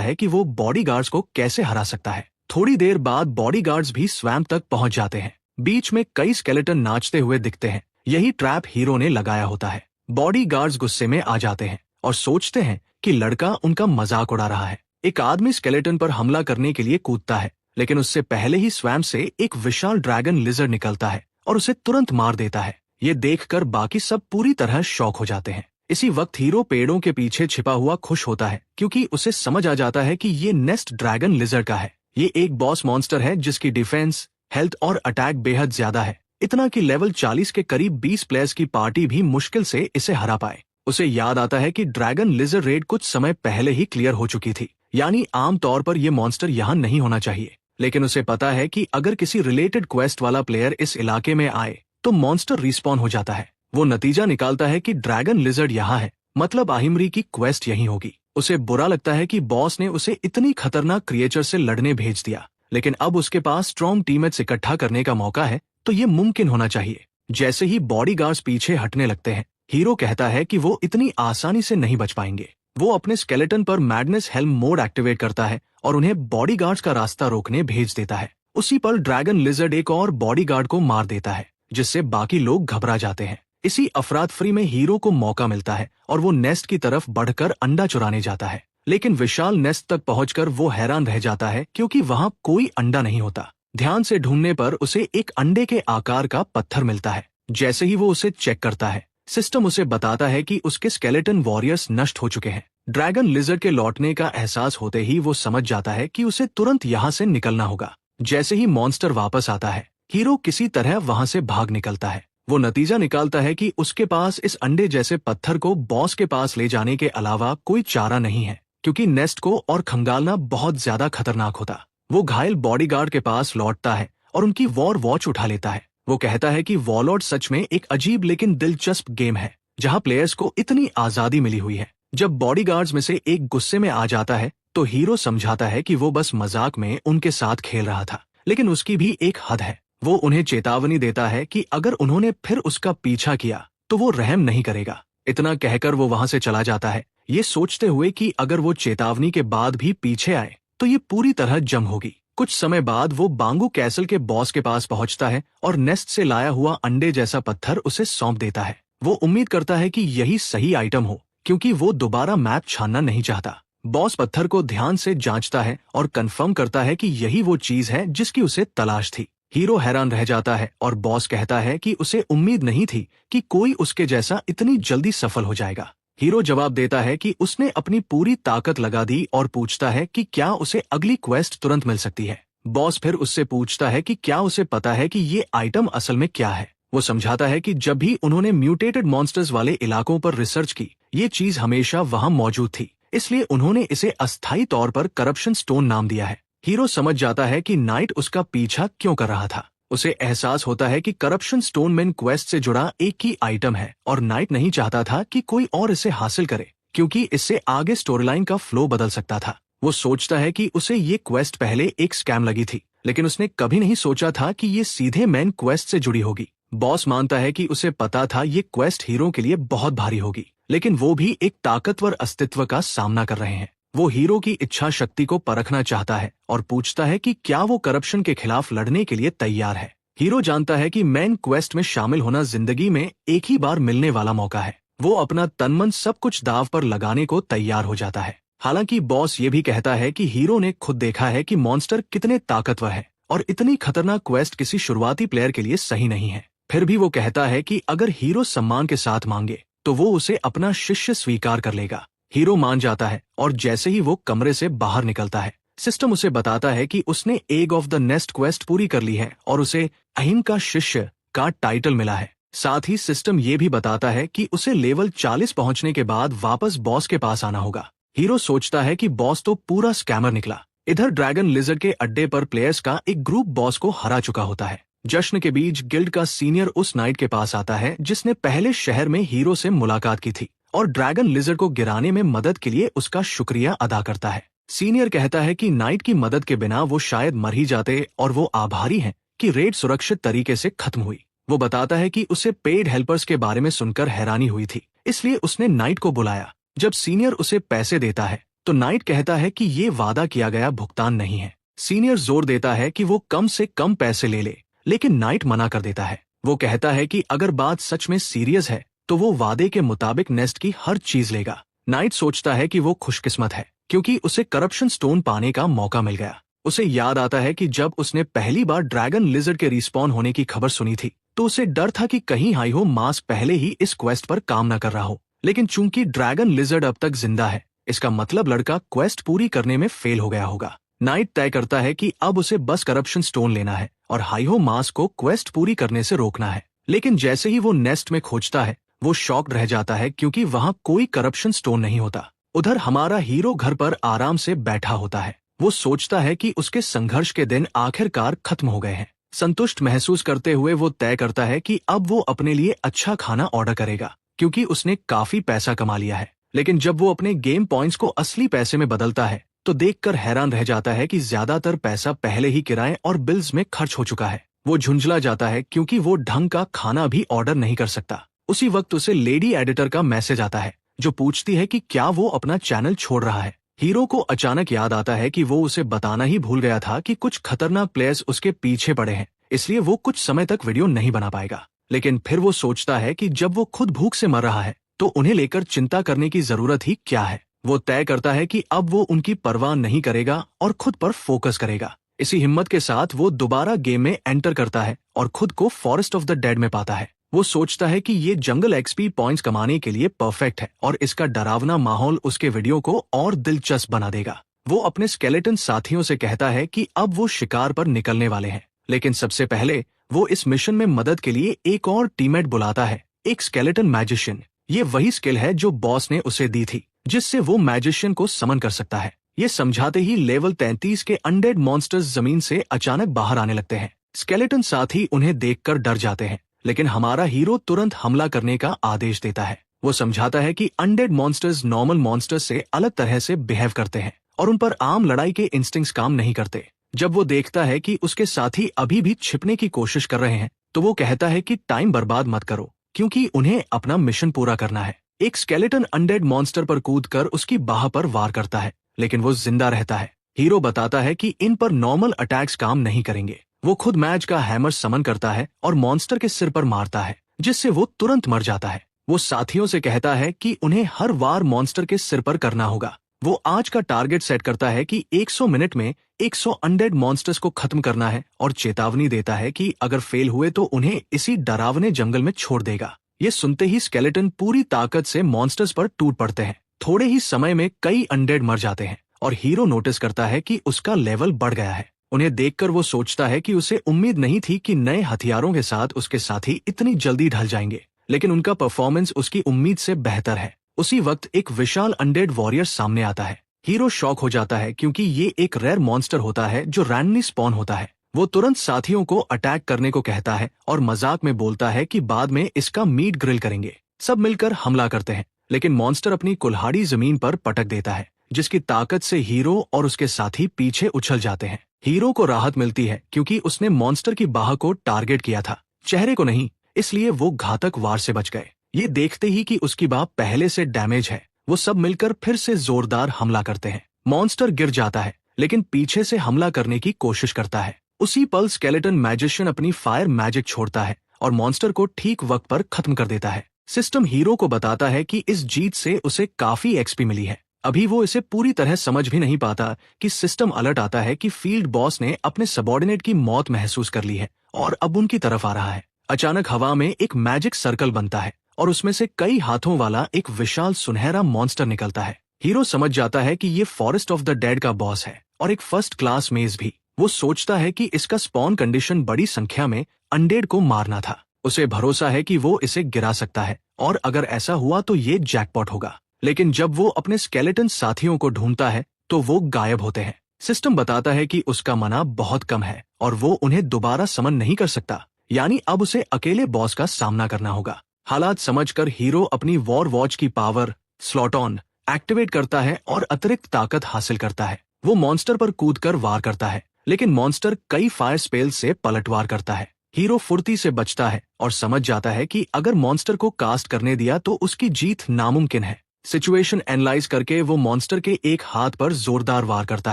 है कि वो बॉडीगार्ड्स को कैसे हरा सकता है। थोड़ी देर बाद बॉडीगार्ड्स भी स्वैम्प तक पहुंच जाते हैं। बीच में कई स्केलेटन नाचते हुए दिखते हैं। यही ट्रैप हीरो ने लगाया होता है। बॉडीगार्ड्स गुस्से में आ जाते हैं और सोचते हैं कि लड़का उनका मजाक उड़ा रहा है। एक आदमी स्केलेटन पर हमला करने के लिए कूदता है, लेकिन उससे पहले ही स्वैम्प से एक विशाल ड्रैगन लिजर्ड निकलता है और उसे तुरंत मार देता है। ये देखकर बाकी सब पूरी तरह शॉक हो जाते हैं। इसी वक्त हीरो पेड़ों के पीछे छिपा हुआ खुश होता है क्योंकि उसे समझ आ जाता है कि ये नेस्ट ड्रैगन लिजर्ड का है। ये एक बॉस मॉन्स्टर है जिसकी डिफेंस, हेल्थ और अटैक बेहद ज्यादा है, इतना कि लेवल 40 के करीब 20 प्लेयर्स की पार्टी भी मुश्किल से इसे हरा पाए। उसे याद आता है कि ड्रैगन लिजर्ड रेड कुछ समय पहले ही क्लियर हो चुकी थी, यानी आमतौर पर यह मॉन्स्टर यहाँ नहीं होना चाहिए। लेकिन उसे पता है कि अगर किसी रिलेटेड क्वेस्ट वाला प्लेयर इस इलाके में आए तो मॉन्स्टर रिस्पॉन हो जाता है। वो नतीजा निकालता है कि ड्रैगन लिजर्ड यहाँ है, मतलब आहिमरी की क्वेस्ट यहीं होगी। उसे बुरा लगता है कि बॉस ने उसे इतनी खतरनाक क्रिएचर से लड़ने भेज दिया, लेकिन अब उसके पास स्ट्रॉन्ग टीममेट्स इकट्ठा करने का मौका है तो ये मुमकिन होना चाहिए। जैसे ही बॉडीगार्ड्स पीछे हटने लगते हैं, हीरो कहता है कि वो इतनी आसानी से नहीं बच पाएंगे। वो अपने स्केलेटन पर मैडनेस हेल्म मोड एक्टिवेट करता है और उन्हें बॉडीगार्ड्स का रास्ता रोकने भेज देता है। उसी पर ड्रैगन लिजर्ड एक और बॉडीगार्ड को मार देता है, जिससे बाकी लोग घबरा जाते हैं। इसी अफरातफरी में हीरो को मौका मिलता है और वो नेस्ट की तरफ बढ़कर अंडा चुराने जाता है, लेकिन विशाल नेस्ट तक पहुंचकर वो हैरान रह जाता है क्योंकि वहां कोई अंडा नहीं होता। ध्यान से ढूंढने पर उसे एक अंडे के आकार का पत्थर मिलता है। जैसे ही वो उसे चेक करता है, सिस्टम उसे बताता है कि उसके स्केलेटन वॉरियर्स नष्ट हो चुके हैं। ड्रैगन लिजर्ड के लौटने का एहसास होते ही वो समझ जाता है कि उसे तुरंत यहाँ से निकलना होगा। जैसे ही मॉन्स्टर वापस आता है, हीरो किसी तरह वहां से भाग निकलता है। वो नतीजा निकालता है कि उसके पास इस अंडे जैसे पत्थर को बॉस के पास ले जाने के अलावा कोई चारा नहीं है, क्योंकि नेस्ट को और खंगालना बहुत ज्यादा खतरनाक होता। वो घायल बॉडीगार्ड के पास लौटता है और उनकी वॉर वॉच उठा लेता है। वो कहता है कि वॉरलॉर्ड सच में एक अजीब लेकिन दिलचस्प गेम है, जहां प्लेयर्स को इतनी आजादी मिली हुई है। जब बॉडीगार्ड्स में से एक गुस्से में आ जाता है तो हीरो समझाता है कि वो बस मजाक में उनके साथ खेल रहा था, लेकिन उसकी भी एक हद है। वो उन्हें चेतावनी देता है कि अगर उन्होंने फिर उसका पीछा किया तो वो रहम नहीं करेगा। इतना कहकर वो वहां से चला जाता है, ये सोचते हुए कि अगर वो चेतावनी के बाद भी पीछे आए तो ये पूरी तरह जंग होगी। कुछ समय बाद वो बांगू कैसल के बॉस के पास पहुंचता है और नेस्ट से लाया हुआ अंडे जैसा पत्थर उसे सौंप देता है। वो उम्मीद करता है कि यही सही आइटम हो, क्योंकि वो दोबारा मैप छानना नहीं चाहता। बॉस पत्थर को ध्यान से जांचता है और कंफर्म करता है कि यही वो चीज है जिसकी उसे तलाश थी। हीरो हैरान रह जाता है और बॉस कहता है कि उसे उम्मीद नहीं थी कि कोई उसके जैसा इतनी जल्दी सफल हो जाएगा। हीरो जवाब देता है कि उसने अपनी पूरी ताकत लगा दी और पूछता है कि क्या उसे अगली क्वेस्ट तुरंत मिल सकती है। बॉस फिर उससे पूछता है कि क्या उसे पता है कि ये आइटम असल में क्या है। वो समझाता है कि जब भी उन्होंने म्यूटेटेड मॉन्स्टर्स वाले इलाकों पर रिसर्च की, ये चीज हमेशा वहां मौजूद थी, इसलिए उन्होंने इसे अस्थायी तौर पर करप्शन स्टोन नाम दिया है। हीरो समझ जाता है कि नाइट उसका पीछा क्यों कर रहा था। उसे एहसास होता है कि करप्शन स्टोन मेन क्वेस्ट से जुड़ा एक ही आइटम है और नाइट नहीं चाहता था कि कोई और इसे हासिल करे, क्योंकि इससे आगे स्टोरीलाइन का फ्लो बदल सकता था। वो सोचता है कि उसे ये क्वेस्ट पहले एक स्कैम लगी थी, लेकिन उसने कभी नहीं सोचा था कि ये सीधे मेन क्वेस्ट से जुड़ी होगी। बॉस मानता है कि उसे पता था ये क्वेस्ट हीरो के लिए बहुत भारी होगी, लेकिन वो भी एक ताकतवर अस्तित्व का सामना कर रहे हैं। वो हीरो की इच्छा शक्ति को परखना चाहता है और पूछता है कि क्या वो करप्शन के खिलाफ लड़ने के लिए तैयार है। हीरो जानता है कि मेन क्वेस्ट में शामिल होना जिंदगी में एक ही बार मिलने वाला मौका है। वो अपना तन मन सब कुछ दांव पर लगाने को तैयार हो जाता है। हालांकि बॉस ये भी कहता है कि हीरो ने खुद देखा है कि मॉन्स्टर कितने ताकतवर है और इतनी खतरनाक क्वेस्ट किसी शुरुआती प्लेयर के लिए सही नहीं है। फिर भी वो कहता है कि अगर हीरो सम्मान के साथ मांगे तो वो उसे अपना शिष्य स्वीकार कर लेगा। हीरो मान जाता है और जैसे ही वो कमरे से बाहर निकलता है, सिस्टम उसे बताता है कि उसने egg of the nest quest पूरी कर ली है और उसे अहिम का शिष्य का टाइटल मिला है। साथ ही सिस्टम ये भी बताता है कि उसे लेवल 40 पहुंचने के बाद वापस बॉस के पास आना होगा। हीरो सोचता है कि बॉस तो पूरा स्कैमर निकला। इधर ड्रैगन लिजर्ड के अड्डे पर प्लेयर्स का एक ग्रुप बॉस को हरा चुका होता है। जश्न के बीच गिल्ड का सीनियर उस नाइट के पास आता है जिसने पहले शहर में हीरो से मुलाकात की थी और ड्रैगन लिजर्ड को गिराने में मदद के लिए उसका शुक्रिया अदा करता है। सीनियर कहता है कि नाइट की मदद के बिना वो शायद मर ही जाते और वो आभारी हैं कि रेड सुरक्षित तरीके से खत्म हुई। वो बताता है कि उसे पेड हेल्पर्स के बारे में सुनकर हैरानी हुई थी, इसलिए उसने नाइट को बुलाया। जब सीनियर उसे पैसे देता है तो नाइट कहता है कि ये वादा किया गया भुगतान नहीं है। सीनियर जोर देता है कि वो कम से कम पैसे ले, लेकिन नाइट मना कर देता है। वो कहता है कि अगर बात सच में सीरियस है तो वो वादे के मुताबिक नेस्ट की हर चीज लेगा। नाइट सोचता है कि वो खुशकिस्मत है क्योंकि उसे करप्शन स्टोन पाने का मौका मिल गया। उसे याद आता है कि जब उसने पहली बार ड्रैगन लिजर्ड के रिस्पॉन होने की खबर सुनी थी तो उसे डर था कि कहीं हाईहो मास पहले ही इस क्वेस्ट पर काम न कर रहा हो। लेकिन चूंकि ड्रैगन लिजर्ड अब तक जिंदा है, इसका मतलब लड़का क्वेस्ट पूरी करने में फेल हो गया होगा। नाइट तय करता है कि अब उसे बस करप्शन स्टोन लेना है और हाईहो मास को क्वेस्ट पूरी करने से रोकना है। लेकिन जैसे ही वो नेस्ट में खोजता है वो शॉक्ड रह जाता है क्योंकि वहां कोई करप्शन स्टोन नहीं होता। उधर हमारा हीरो घर पर आराम से बैठा होता है। वो सोचता है कि उसके संघर्ष के दिन आखिरकार खत्म हो गए हैं। संतुष्ट महसूस करते हुए वो तय करता है कि अब वो अपने लिए अच्छा खाना ऑर्डर करेगा क्योंकि उसने काफी पैसा कमा लिया है। लेकिन जब वो अपने गेम पॉइंट्स को असली पैसे में बदलता है तो देखकर हैरान रह जाता है कि ज्यादातर पैसा पहले ही किराए और बिल्स में खर्च हो चुका है। वो झुंझला जाता है क्योंकि वो ढंग का खाना भी ऑर्डर नहीं कर सकता। उसी वक्त उसे लेडी एडिटर का मैसेज आता है जो पूछती है कि क्या वो अपना चैनल छोड़ रहा है। हीरो को अचानक याद आता है कि वो उसे बताना ही भूल गया था कि कुछ खतरनाक प्लेयर्स उसके पीछे पड़े हैं, इसलिए वो कुछ समय तक वीडियो नहीं बना पाएगा। लेकिन फिर वो सोचता है कि जब वो खुद भूख से मर रहा है तो उन्हें लेकर चिंता करने की जरूरत ही क्या है। वो तय करता है कि अब वो उनकी परवाह नहीं करेगा और खुद पर फोकस करेगा। इसी हिम्मत के साथ वो दोबारा गेम में एंटर करता है और खुद को फॉरेस्ट ऑफ द डेड में पाता है। वो सोचता है कि ये जंगल एक्सपी पॉइंट्स कमाने के लिए परफेक्ट है और इसका डरावना माहौल उसके वीडियो को और दिलचस्प बना देगा। वो अपने स्केलेटन साथियों से कहता है कि अब वो शिकार पर निकलने वाले हैं, लेकिन सबसे पहले वो इस मिशन में मदद के लिए एक और टीममेट बुलाता है, एक स्केलेटन मैजिशियन। ये वही स्किल है जो बॉस ने उसे दी थी जिससे वो मैजिशियन को समन कर सकता है। ये समझाते ही लेवल 33 के अनडेड मॉन्स्टर्स जमीन से अचानक बाहर आने लगते हैं। स्केलेटन साथी उन्हें देखकर डर जाते हैं, लेकिन हमारा हीरो तुरंत हमला करने का आदेश देता है। वो समझाता है कि अनडेड मॉन्स्टर्स नॉर्मल मॉन्स्टर्स से अलग तरह से बिहेव करते हैं और उन पर आम लड़ाई के इंस्टिंक्ट्स काम नहीं करते। जब वो देखता है कि उसके साथी अभी भी छिपने की कोशिश कर रहे हैं तो वो कहता है कि टाइम बर्बाद मत करो क्योंकि उन्हें अपना मिशन पूरा करना है। एक स्केलेटन अनडेड मॉन्स्टर पर कूदकर उसकी बाह पर वार करता है, लेकिन वो जिंदा रहता है। हीरो बताता है कि इन पर नॉर्मल अटैक्स काम नहीं करेंगे। वो खुद मैच का हैमर समन करता है और मॉन्स्टर के सिर पर मारता है जिससे वो तुरंत मर जाता है। वो साथियों से कहता है कि उन्हें हर वार मॉन्स्टर के सिर पर करना होगा। वो आज का टारगेट सेट करता है कि 100 मिनट में 100 अनडेड मॉन्स्टर्स को खत्म करना है और चेतावनी देता है कि अगर फेल हुए तो उन्हें इसी डरावने जंगल में छोड़ देगा। ये सुनते ही स्केलेटन पूरी ताकत से मॉन्स्टर्स पर टूट पड़ते हैं। थोड़े ही समय में कई अनडेड मर जाते हैं और हीरो नोटिस करता है कि उसका लेवल बढ़ गया है। उन्हें देखकर वो सोचता है कि उसे उम्मीद नहीं थी कि नए हथियारों के साथ उसके साथी इतनी जल्दी ढल जाएंगे, लेकिन उनका परफॉर्मेंस उसकी उम्मीद से बेहतर है। उसी वक्त एक विशाल अनडेड वॉरियर सामने आता है। हीरो शॉक हो जाता है क्योंकि ये एक रेयर मॉन्स्टर होता है जो रैंडमली स्पॉन होता है। वो तुरंत साथियों को अटैक करने को कहता है और मजाक में बोलता है कि बाद में इसका मीट ग्रिल करेंगे। सब मिलकर हमला करते हैं, लेकिन मॉन्स्टर अपनी कुल्हाड़ी जमीन पर पटक देता है जिसकी ताकत से हीरो और उसके साथी पीछे उछल जाते हैं। हीरो को राहत मिलती है क्योंकि उसने मॉन्स्टर की बाह को टारगेट किया था, चेहरे को नहीं, इसलिए वो घातक वार से बच गए। ये देखते ही कि उसकी बाह पहले से डैमेज है, वो सब मिलकर फिर से जोरदार हमला करते हैं। मॉन्स्टर गिर जाता है लेकिन पीछे से हमला करने की कोशिश करता है। उसी पल स्केलेटन मैजिशियन अपनी फायर मैजिक छोड़ता है और मॉन्स्टर को ठीक वक्त पर खत्म कर देता है। सिस्टम हीरो को बताता है कि इस जीत से उसे काफी एक्सपी मिली है। अभी वो इसे पूरी तरह समझ भी नहीं पाता कि सिस्टम अलर्ट आता है कि फील्ड बॉस ने अपने सबॉर्डिनेट की मौत महसूस कर ली है और अब उनकी तरफ आ रहा है। अचानक हवा में एक मैजिक सर्कल बनता है और उसमें से कई हाथों वाला एक विशाल सुनहरा मॉन्स्टर निकलता है। हीरो समझ जाता है कि ये फॉरेस्ट ऑफ द डेड का बॉस है और एक फर्स्ट क्लास मेज भी। वो सोचता है कि इसका स्पॉन कंडीशन बड़ी संख्या में अनडेड को मारना था। उसे भरोसा है कि वो इसे गिरा सकता है और अगर ऐसा हुआ तो ये जैकपॉट होगा। लेकिन जब वो अपने स्केलेटन साथियों को ढूंढता है तो वो गायब होते हैं। सिस्टम बताता है कि उसका मना बहुत कम है और वो उन्हें दोबारा समन नहीं कर सकता, यानी अब उसे अकेले बॉस का सामना करना होगा। हालात समझकर हीरो अपनी वॉर वॉच की पावर स्लॉट ऑन एक्टिवेट करता है और अतिरिक्त ताकत हासिल करता है। वो मॉन्स्टर पर कूदकर वार करता है, लेकिन मॉन्स्टर कई फायर स्पेल से पलटवार करता है। हीरो फुर्ती से बचता है और समझ जाता है कि अगर मॉन्स्टर को कास्ट करने दिया तो उसकी जीत नामुमकिन है। सिचुएशन एनालाइज करके वो मॉन्स्टर के एक हाथ पर जोरदार वार करता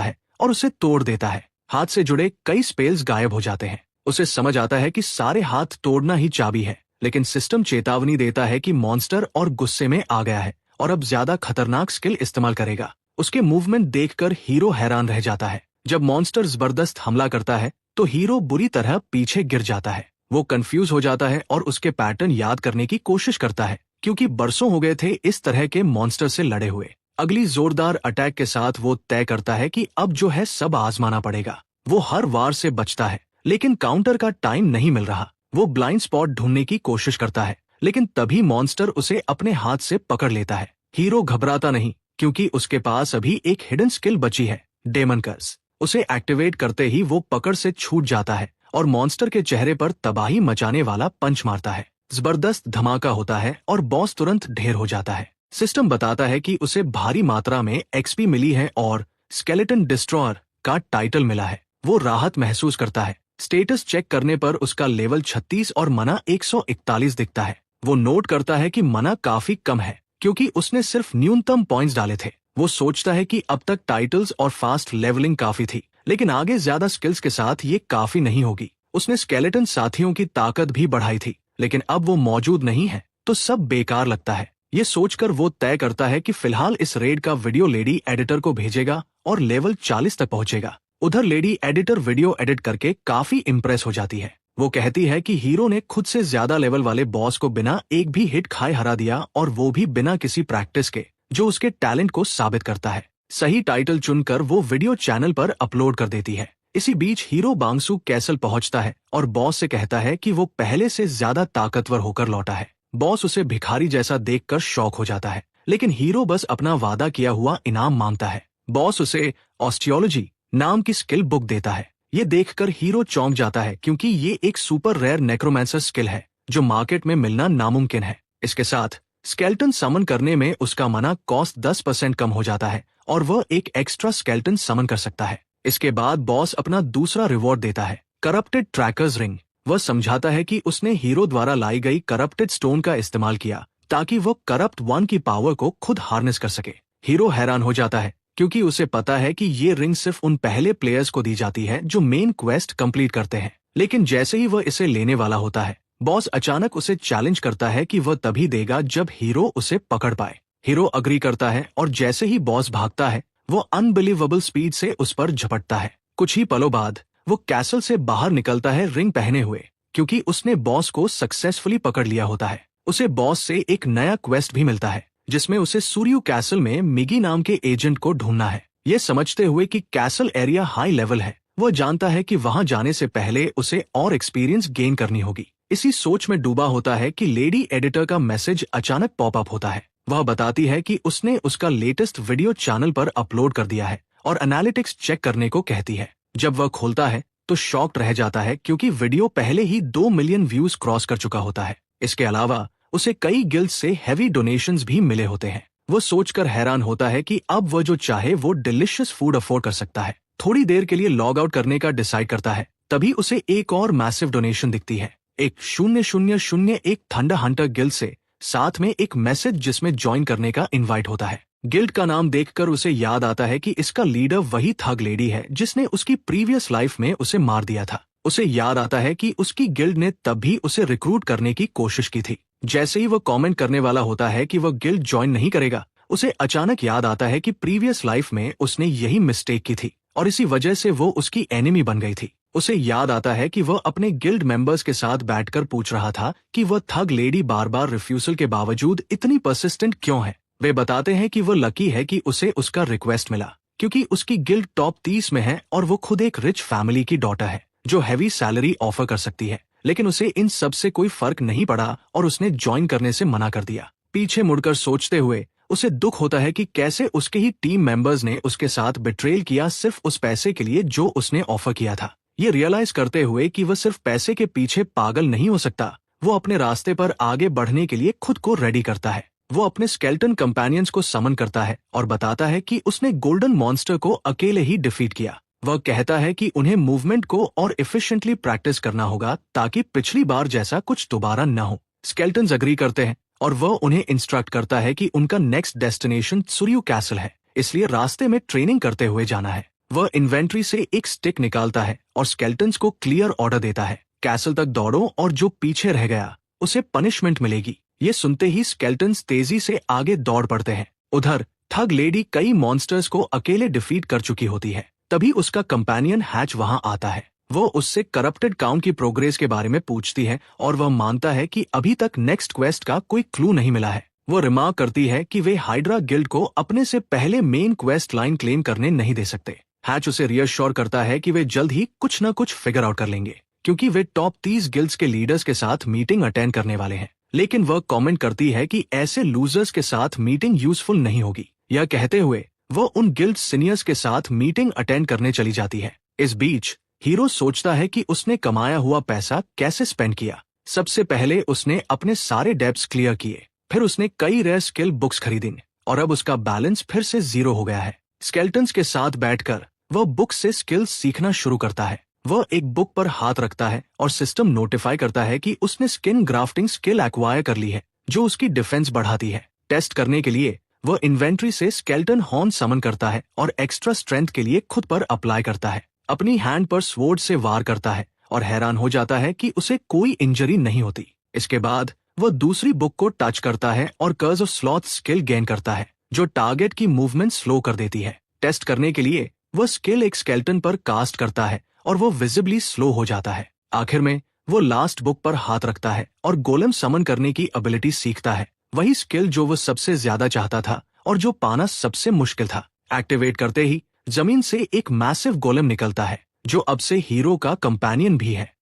है और उसे तोड़ देता है। हाथ से जुड़े कई स्पेल्स गायब हो जाते हैं। उसे समझ आता है कि सारे हाथ तोड़ना ही चाबी है, लेकिन सिस्टम चेतावनी देता है कि मॉन्स्टर और गुस्से में आ गया है और अब ज्यादा खतरनाक स्किल इस्तेमाल करेगा। उसके मूवमेंट देखकर हीरो हैरान रह जाता है। जब मॉन्स्टर जबरदस्त हमला करता है तो हीरो बुरी तरह पीछे गिर जाता है। वो कंफ्यूज हो जाता है और उसके पैटर्न याद करने की कोशिश करता है, क्योंकि बरसों हो गए थे इस तरह के मॉन्स्टर से लड़े हुए। अगली जोरदार अटैक के साथ वो तय करता है कि अब जो है सब आजमाना पड़ेगा। वो हर वार से बचता है, लेकिन काउंटर का टाइम नहीं मिल रहा। वो ब्लाइंड स्पॉट ढूंढने की कोशिश करता है, लेकिन तभी मॉन्स्टर उसे अपने हाथ से पकड़ लेता है। हीरो घबराता नहीं, क्योंकि उसके पास अभी एक हिडन स्किल बची है, डेमन कर्स। उसे एक्टिवेट करते ही वो पकड़ से छूट जाता है और मॉन्स्टर के चेहरे पर तबाही मचाने वाला पंच मारता है। जबरदस्त धमाका होता है और बॉस तुरंत ढेर हो जाता है। सिस्टम बताता है कि उसे भारी मात्रा में एक्सपी मिली है और स्केलेटन डिस्ट्रॉयर का टाइटल मिला है। वो राहत महसूस करता है। स्टेटस चेक करने पर उसका लेवल 36 और मना 141 दिखता है। वो नोट करता है कि मना काफी कम है, क्योंकि उसने सिर्फ न्यूनतम पॉइंट्स डाले थे। वो सोचता है कि अब तक टाइटल्स और फास्ट लेवलिंग काफी थी, लेकिन आगे ज्यादा स्किल्स के साथ ये काफी नहीं होगी। उसने स्केलेटन साथियों की ताकत भी बढ़ाई थी, लेकिन अब वो मौजूद नहीं है तो सब बेकार लगता है। ये सोचकर वो तय करता है कि फिलहाल इस रेड का वीडियो लेडी एडिटर को भेजेगा और लेवल 40 तक पहुंचेगा। उधर लेडी एडिटर वीडियो एडिट करके काफी इम्प्रेस हो जाती है। वो कहती है कि हीरो ने खुद से ज्यादा लेवल वाले बॉस को बिना एक भी हिट खाए हरा दिया, और वो भी बिना किसी प्रैक्टिस के, जो उसके टैलेंट को साबित करता है। सही टाइटल चुनकर वो वीडियो चैनल पर अपलोड कर देती है। इसी बीच हीरो बांगसू कैसल पहुंचता है और बॉस से कहता है कि वो पहले से ज्यादा ताकतवर होकर लौटा है। बॉस उसे भिखारी जैसा देखकर शॉक हो जाता है, लेकिन हीरो बस अपना वादा किया हुआ इनाम मांगता है। बॉस उसे ऑस्टियोलॉजी नाम की स्किल बुक देता है। ये देखकर हीरो चौंक जाता है, क्योंकि ये एक सुपर रेयर नेक्रोमेंसर स्किल है जो मार्केट में मिलना नामुमकिन है। इसके साथ स्केल्टन समन करने में उसका मना कॉस्ट 10% कम हो जाता है और वह एक एक्स्ट्रा स्केल्टन समन कर सकता है। इसके बाद बॉस अपना दूसरा रिवॉर्ड देता है, करप्टेड ट्रैकर्स रिंग। वह समझाता है कि उसने हीरो द्वारा लाई गई करप्टेड स्टोन का इस्तेमाल किया ताकि वह करप्ट वन की पावर को खुद हार्नेस कर सके। हीरो हैरान हो जाता है, क्योंकि उसे पता है कि ये रिंग सिर्फ उन पहले प्लेयर्स को दी जाती है जो मेन क्वेस्ट कंप्लीट करते हैं। लेकिन जैसे ही वह इसे लेने वाला होता है, बॉस अचानक उसे चैलेंज करता है कि वह तभी देगा जब हीरो उसे पकड़ पाए। हीरो अग्री करता है और जैसे ही बॉस भागता है, वो अनबिलीवेबल स्पीड से उस पर झपटता है। कुछ ही पलों बाद वो कैसल से बाहर निकलता है रिंग पहने हुए, क्योंकि उसने बॉस को सक्सेसफुली पकड़ लिया होता है। उसे बॉस से एक नया क्वेस्ट भी मिलता है, जिसमें उसे सूर्यू कैसल में मिगी नाम के एजेंट को ढूंढना है। ये समझते हुए कि कैसल एरिया हाई लेवल है, वह जानता है कि वहां जाने से पहले उसे और एक्सपीरियंस गेन करनी होगी। इसी सोच में डूबा होता है कि लेडी एडिटर का मैसेज अचानक पॉप अप होता है। वह बताती है कि उसने उसका लेटेस्ट वीडियो चैनल पर अपलोड कर दिया है और एनालिटिक्स चेक करने को कहती है। जब वह खोलता है तो शॉक्ड रह जाता है, क्योंकि वीडियो पहले ही 2 मिलियन व्यूज क्रॉस कर चुका होता है। इसके अलावा उसे कई गिल्ड से हैवी डोनेशंस भी मिले होते हैं। वो सोचकर हैरान होता है कि अब वह जो चाहे वो डिलिशियस फूड अफोर्ड कर सकता है। थोड़ी देर के लिए लॉग आउट करने का डिसाइड करता है, तभी उसे एक और मैसिव डोनेशन दिखती है, एक 001 थंडर हंटर गिल्ड से, साथ में एक मैसेज जिसमें ज्वाइन करने का इनवाइट होता है। गिल्ड का नाम देखकर उसे याद आता है कि इसका लीडर वही थग लेडी है जिसने उसकी प्रीवियस लाइफ में उसे मार दिया था। उसे याद आता है कि उसकी गिल्ड ने तब भी उसे रिक्रूट करने की कोशिश की थी। जैसे ही वह कमेंट करने वाला होता है कि वह गिल्ड ज्वाइन नहीं करेगा, उसे अचानक याद आता है कि प्रीवियस लाइफ में उसने यही मिस्टेक की थी और इसी वजह से वो उसकी एनिमी बन गई थी। उसे याद आता है कि वह अपने गिल्ड मेंबर्स के साथ बैठकर पूछ रहा था कि वह थग लेडी बार बार रिफ्यूजल के बावजूद इतनी परसिस्टेंट क्यों है। वे बताते हैं कि वह लकी है कि उसे उसका रिक्वेस्ट मिला, क्योंकि उसकी गिल्ड टॉप 30 में है और वो खुद एक रिच फैमिली की डॉटर है जो हैवी सैलरी ऑफर कर सकती है। लेकिन उसे इन सब से कोई फर्क नहीं पड़ा और उसने ज्वाइन करने से मना कर दिया। पीछे मुड़कर सोचते हुए उसे दुख होता है कि कैसे उसके ही टीम मेंबर्स ने उसके साथ बिट्रेल किया सिर्फ उस पैसे के लिए जो उसने ऑफर किया था। ये रियलाइज करते हुए कि वह सिर्फ पैसे के पीछे पागल नहीं हो सकता, वो अपने रास्ते पर आगे बढ़ने के लिए खुद को रेडी करता है। वो अपने स्केल्टन कंपेनियंस को समन करता है और बताता है कि उसने गोल्डन मॉन्स्टर को अकेले ही डिफीट किया। वह कहता है कि उन्हें मूवमेंट को और एफिशिएंटली प्रैक्टिस करना होगा ताकि पिछली बार जैसा कुछ दोबारा न हो। स्केल्टन्स अग्री करते हैं और वह उन्हें इंस्ट्रक्ट करता है कि उनका नेक्स्ट डेस्टिनेशन सुरियो कैसल है, इसलिए रास्ते में ट्रेनिंग करते हुए जाना है। वह इन्वेंट्री से एक स्टिक निकालता है और स्केल्टन्स को क्लियर ऑर्डर देता है, कैसल तक दौड़ो और जो पीछे रह गया उसे पनिशमेंट मिलेगी। ये सुनते ही स्केल्टन्स तेजी से आगे दौड़ पड़ते हैं। उधर थग लेडी कई मॉन्स्टर्स को अकेले डिफीट कर चुकी होती है। तभी उसका कंपेनियन हैच वहां आता है। वो उससे करप्टेड काउंट की प्रोग्रेस के बारे में पूछती है और वह मानता है कि अभी तक नेक्स्ट क्वेस्ट का कोई क्लू नहीं मिला है। वो रिमार्क करती है कि वे हाइड्रा गिल्ड को अपने से पहले मेन क्वेस्ट लाइन क्लेम करने नहीं दे सकते। हैच उसे रियश्योर करता है कि वे जल्द ही कुछ न कुछ फिगर आउट कर लेंगे, क्योंकि वे टॉप 30 गिल्ड्स के लीडर्स के साथ मीटिंग अटेंड करने वाले हैं। लेकिन वह कमेंट करती है कि ऐसे लूजर्स के साथ मीटिंग यूजफुल नहीं होगी। यह कहते हुए वो उन गिल्ड सीनियर्स के साथ मीटिंग अटेंड करने चली जाती है। इस बीच हीरो सोचता है कि उसने कमाया हुआ पैसा कैसे स्पेंड किया। सबसे पहले उसने अपने सारे डेब्ट्स क्लियर किए, फिर उसने कई रेयर स्किल बुक्स खरीदी और अब उसका बैलेंस फिर से 0 हो गया है। स्केल्टन्स के साथ बैठकर वह बुक से स्किल्स सीखना शुरू करता है। वह एक बुक पर हाथ रखता है और सिस्टम नोटिफाई करता है कि उसने स्किन ग्राफ्टिंग स्किल एक्वायर कर ली है, जो उसकी डिफेंस बढ़ाती है। टेस्ट करने के लिए वह इन्वेंट्री से स्केल्टन हॉर्न समन करता है और एक्स्ट्रा स्ट्रेंथ के लिए खुद पर अप्लाई करता है। अपनी हैंड पर स्वॉर्ड से वार करता है और हैरान हो जाता है कि उसे कोई इंजरी नहीं होती। इसके बाद वह दूसरी बुक को टच करता है और कर्ज ऑफ स्लॉथ स्किल गेन करता है, जो टारगेट की मूवमेंट स्लो कर देती है। टेस्ट करने के लिए वह स्किल एक स्केल्टन पर कास्ट करता है और वो विजिबली स्लो हो जाता है। आखिर में वो लास्ट बुक पर हाथ रखता है और गोलेम समन करने की एबिलिटी सीखता है, वही स्किल जो वो सबसे ज्यादा चाहता था और जो पाना सबसे मुश्किल था। एक्टिवेट करते ही जमीन से एक मैसिव गोलेम निकलता है, जो अब से हीरो का कंपेनियन भी है।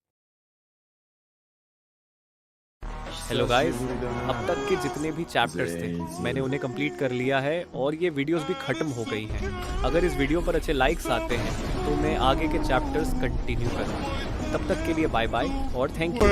हेलो गाइस, अब तक के जितने भी चैप्टर्स थे मैंने उन्हें कंप्लीट कर लिया है और ये वीडियोस भी खत्म हो गई हैं। अगर इस वीडियो पर अच्छे लाइक्स आते हैं तो मैं आगे के चैप्टर्स कंटिन्यू करूँगा। तब तक के लिए बाय बाय और थैंक यू।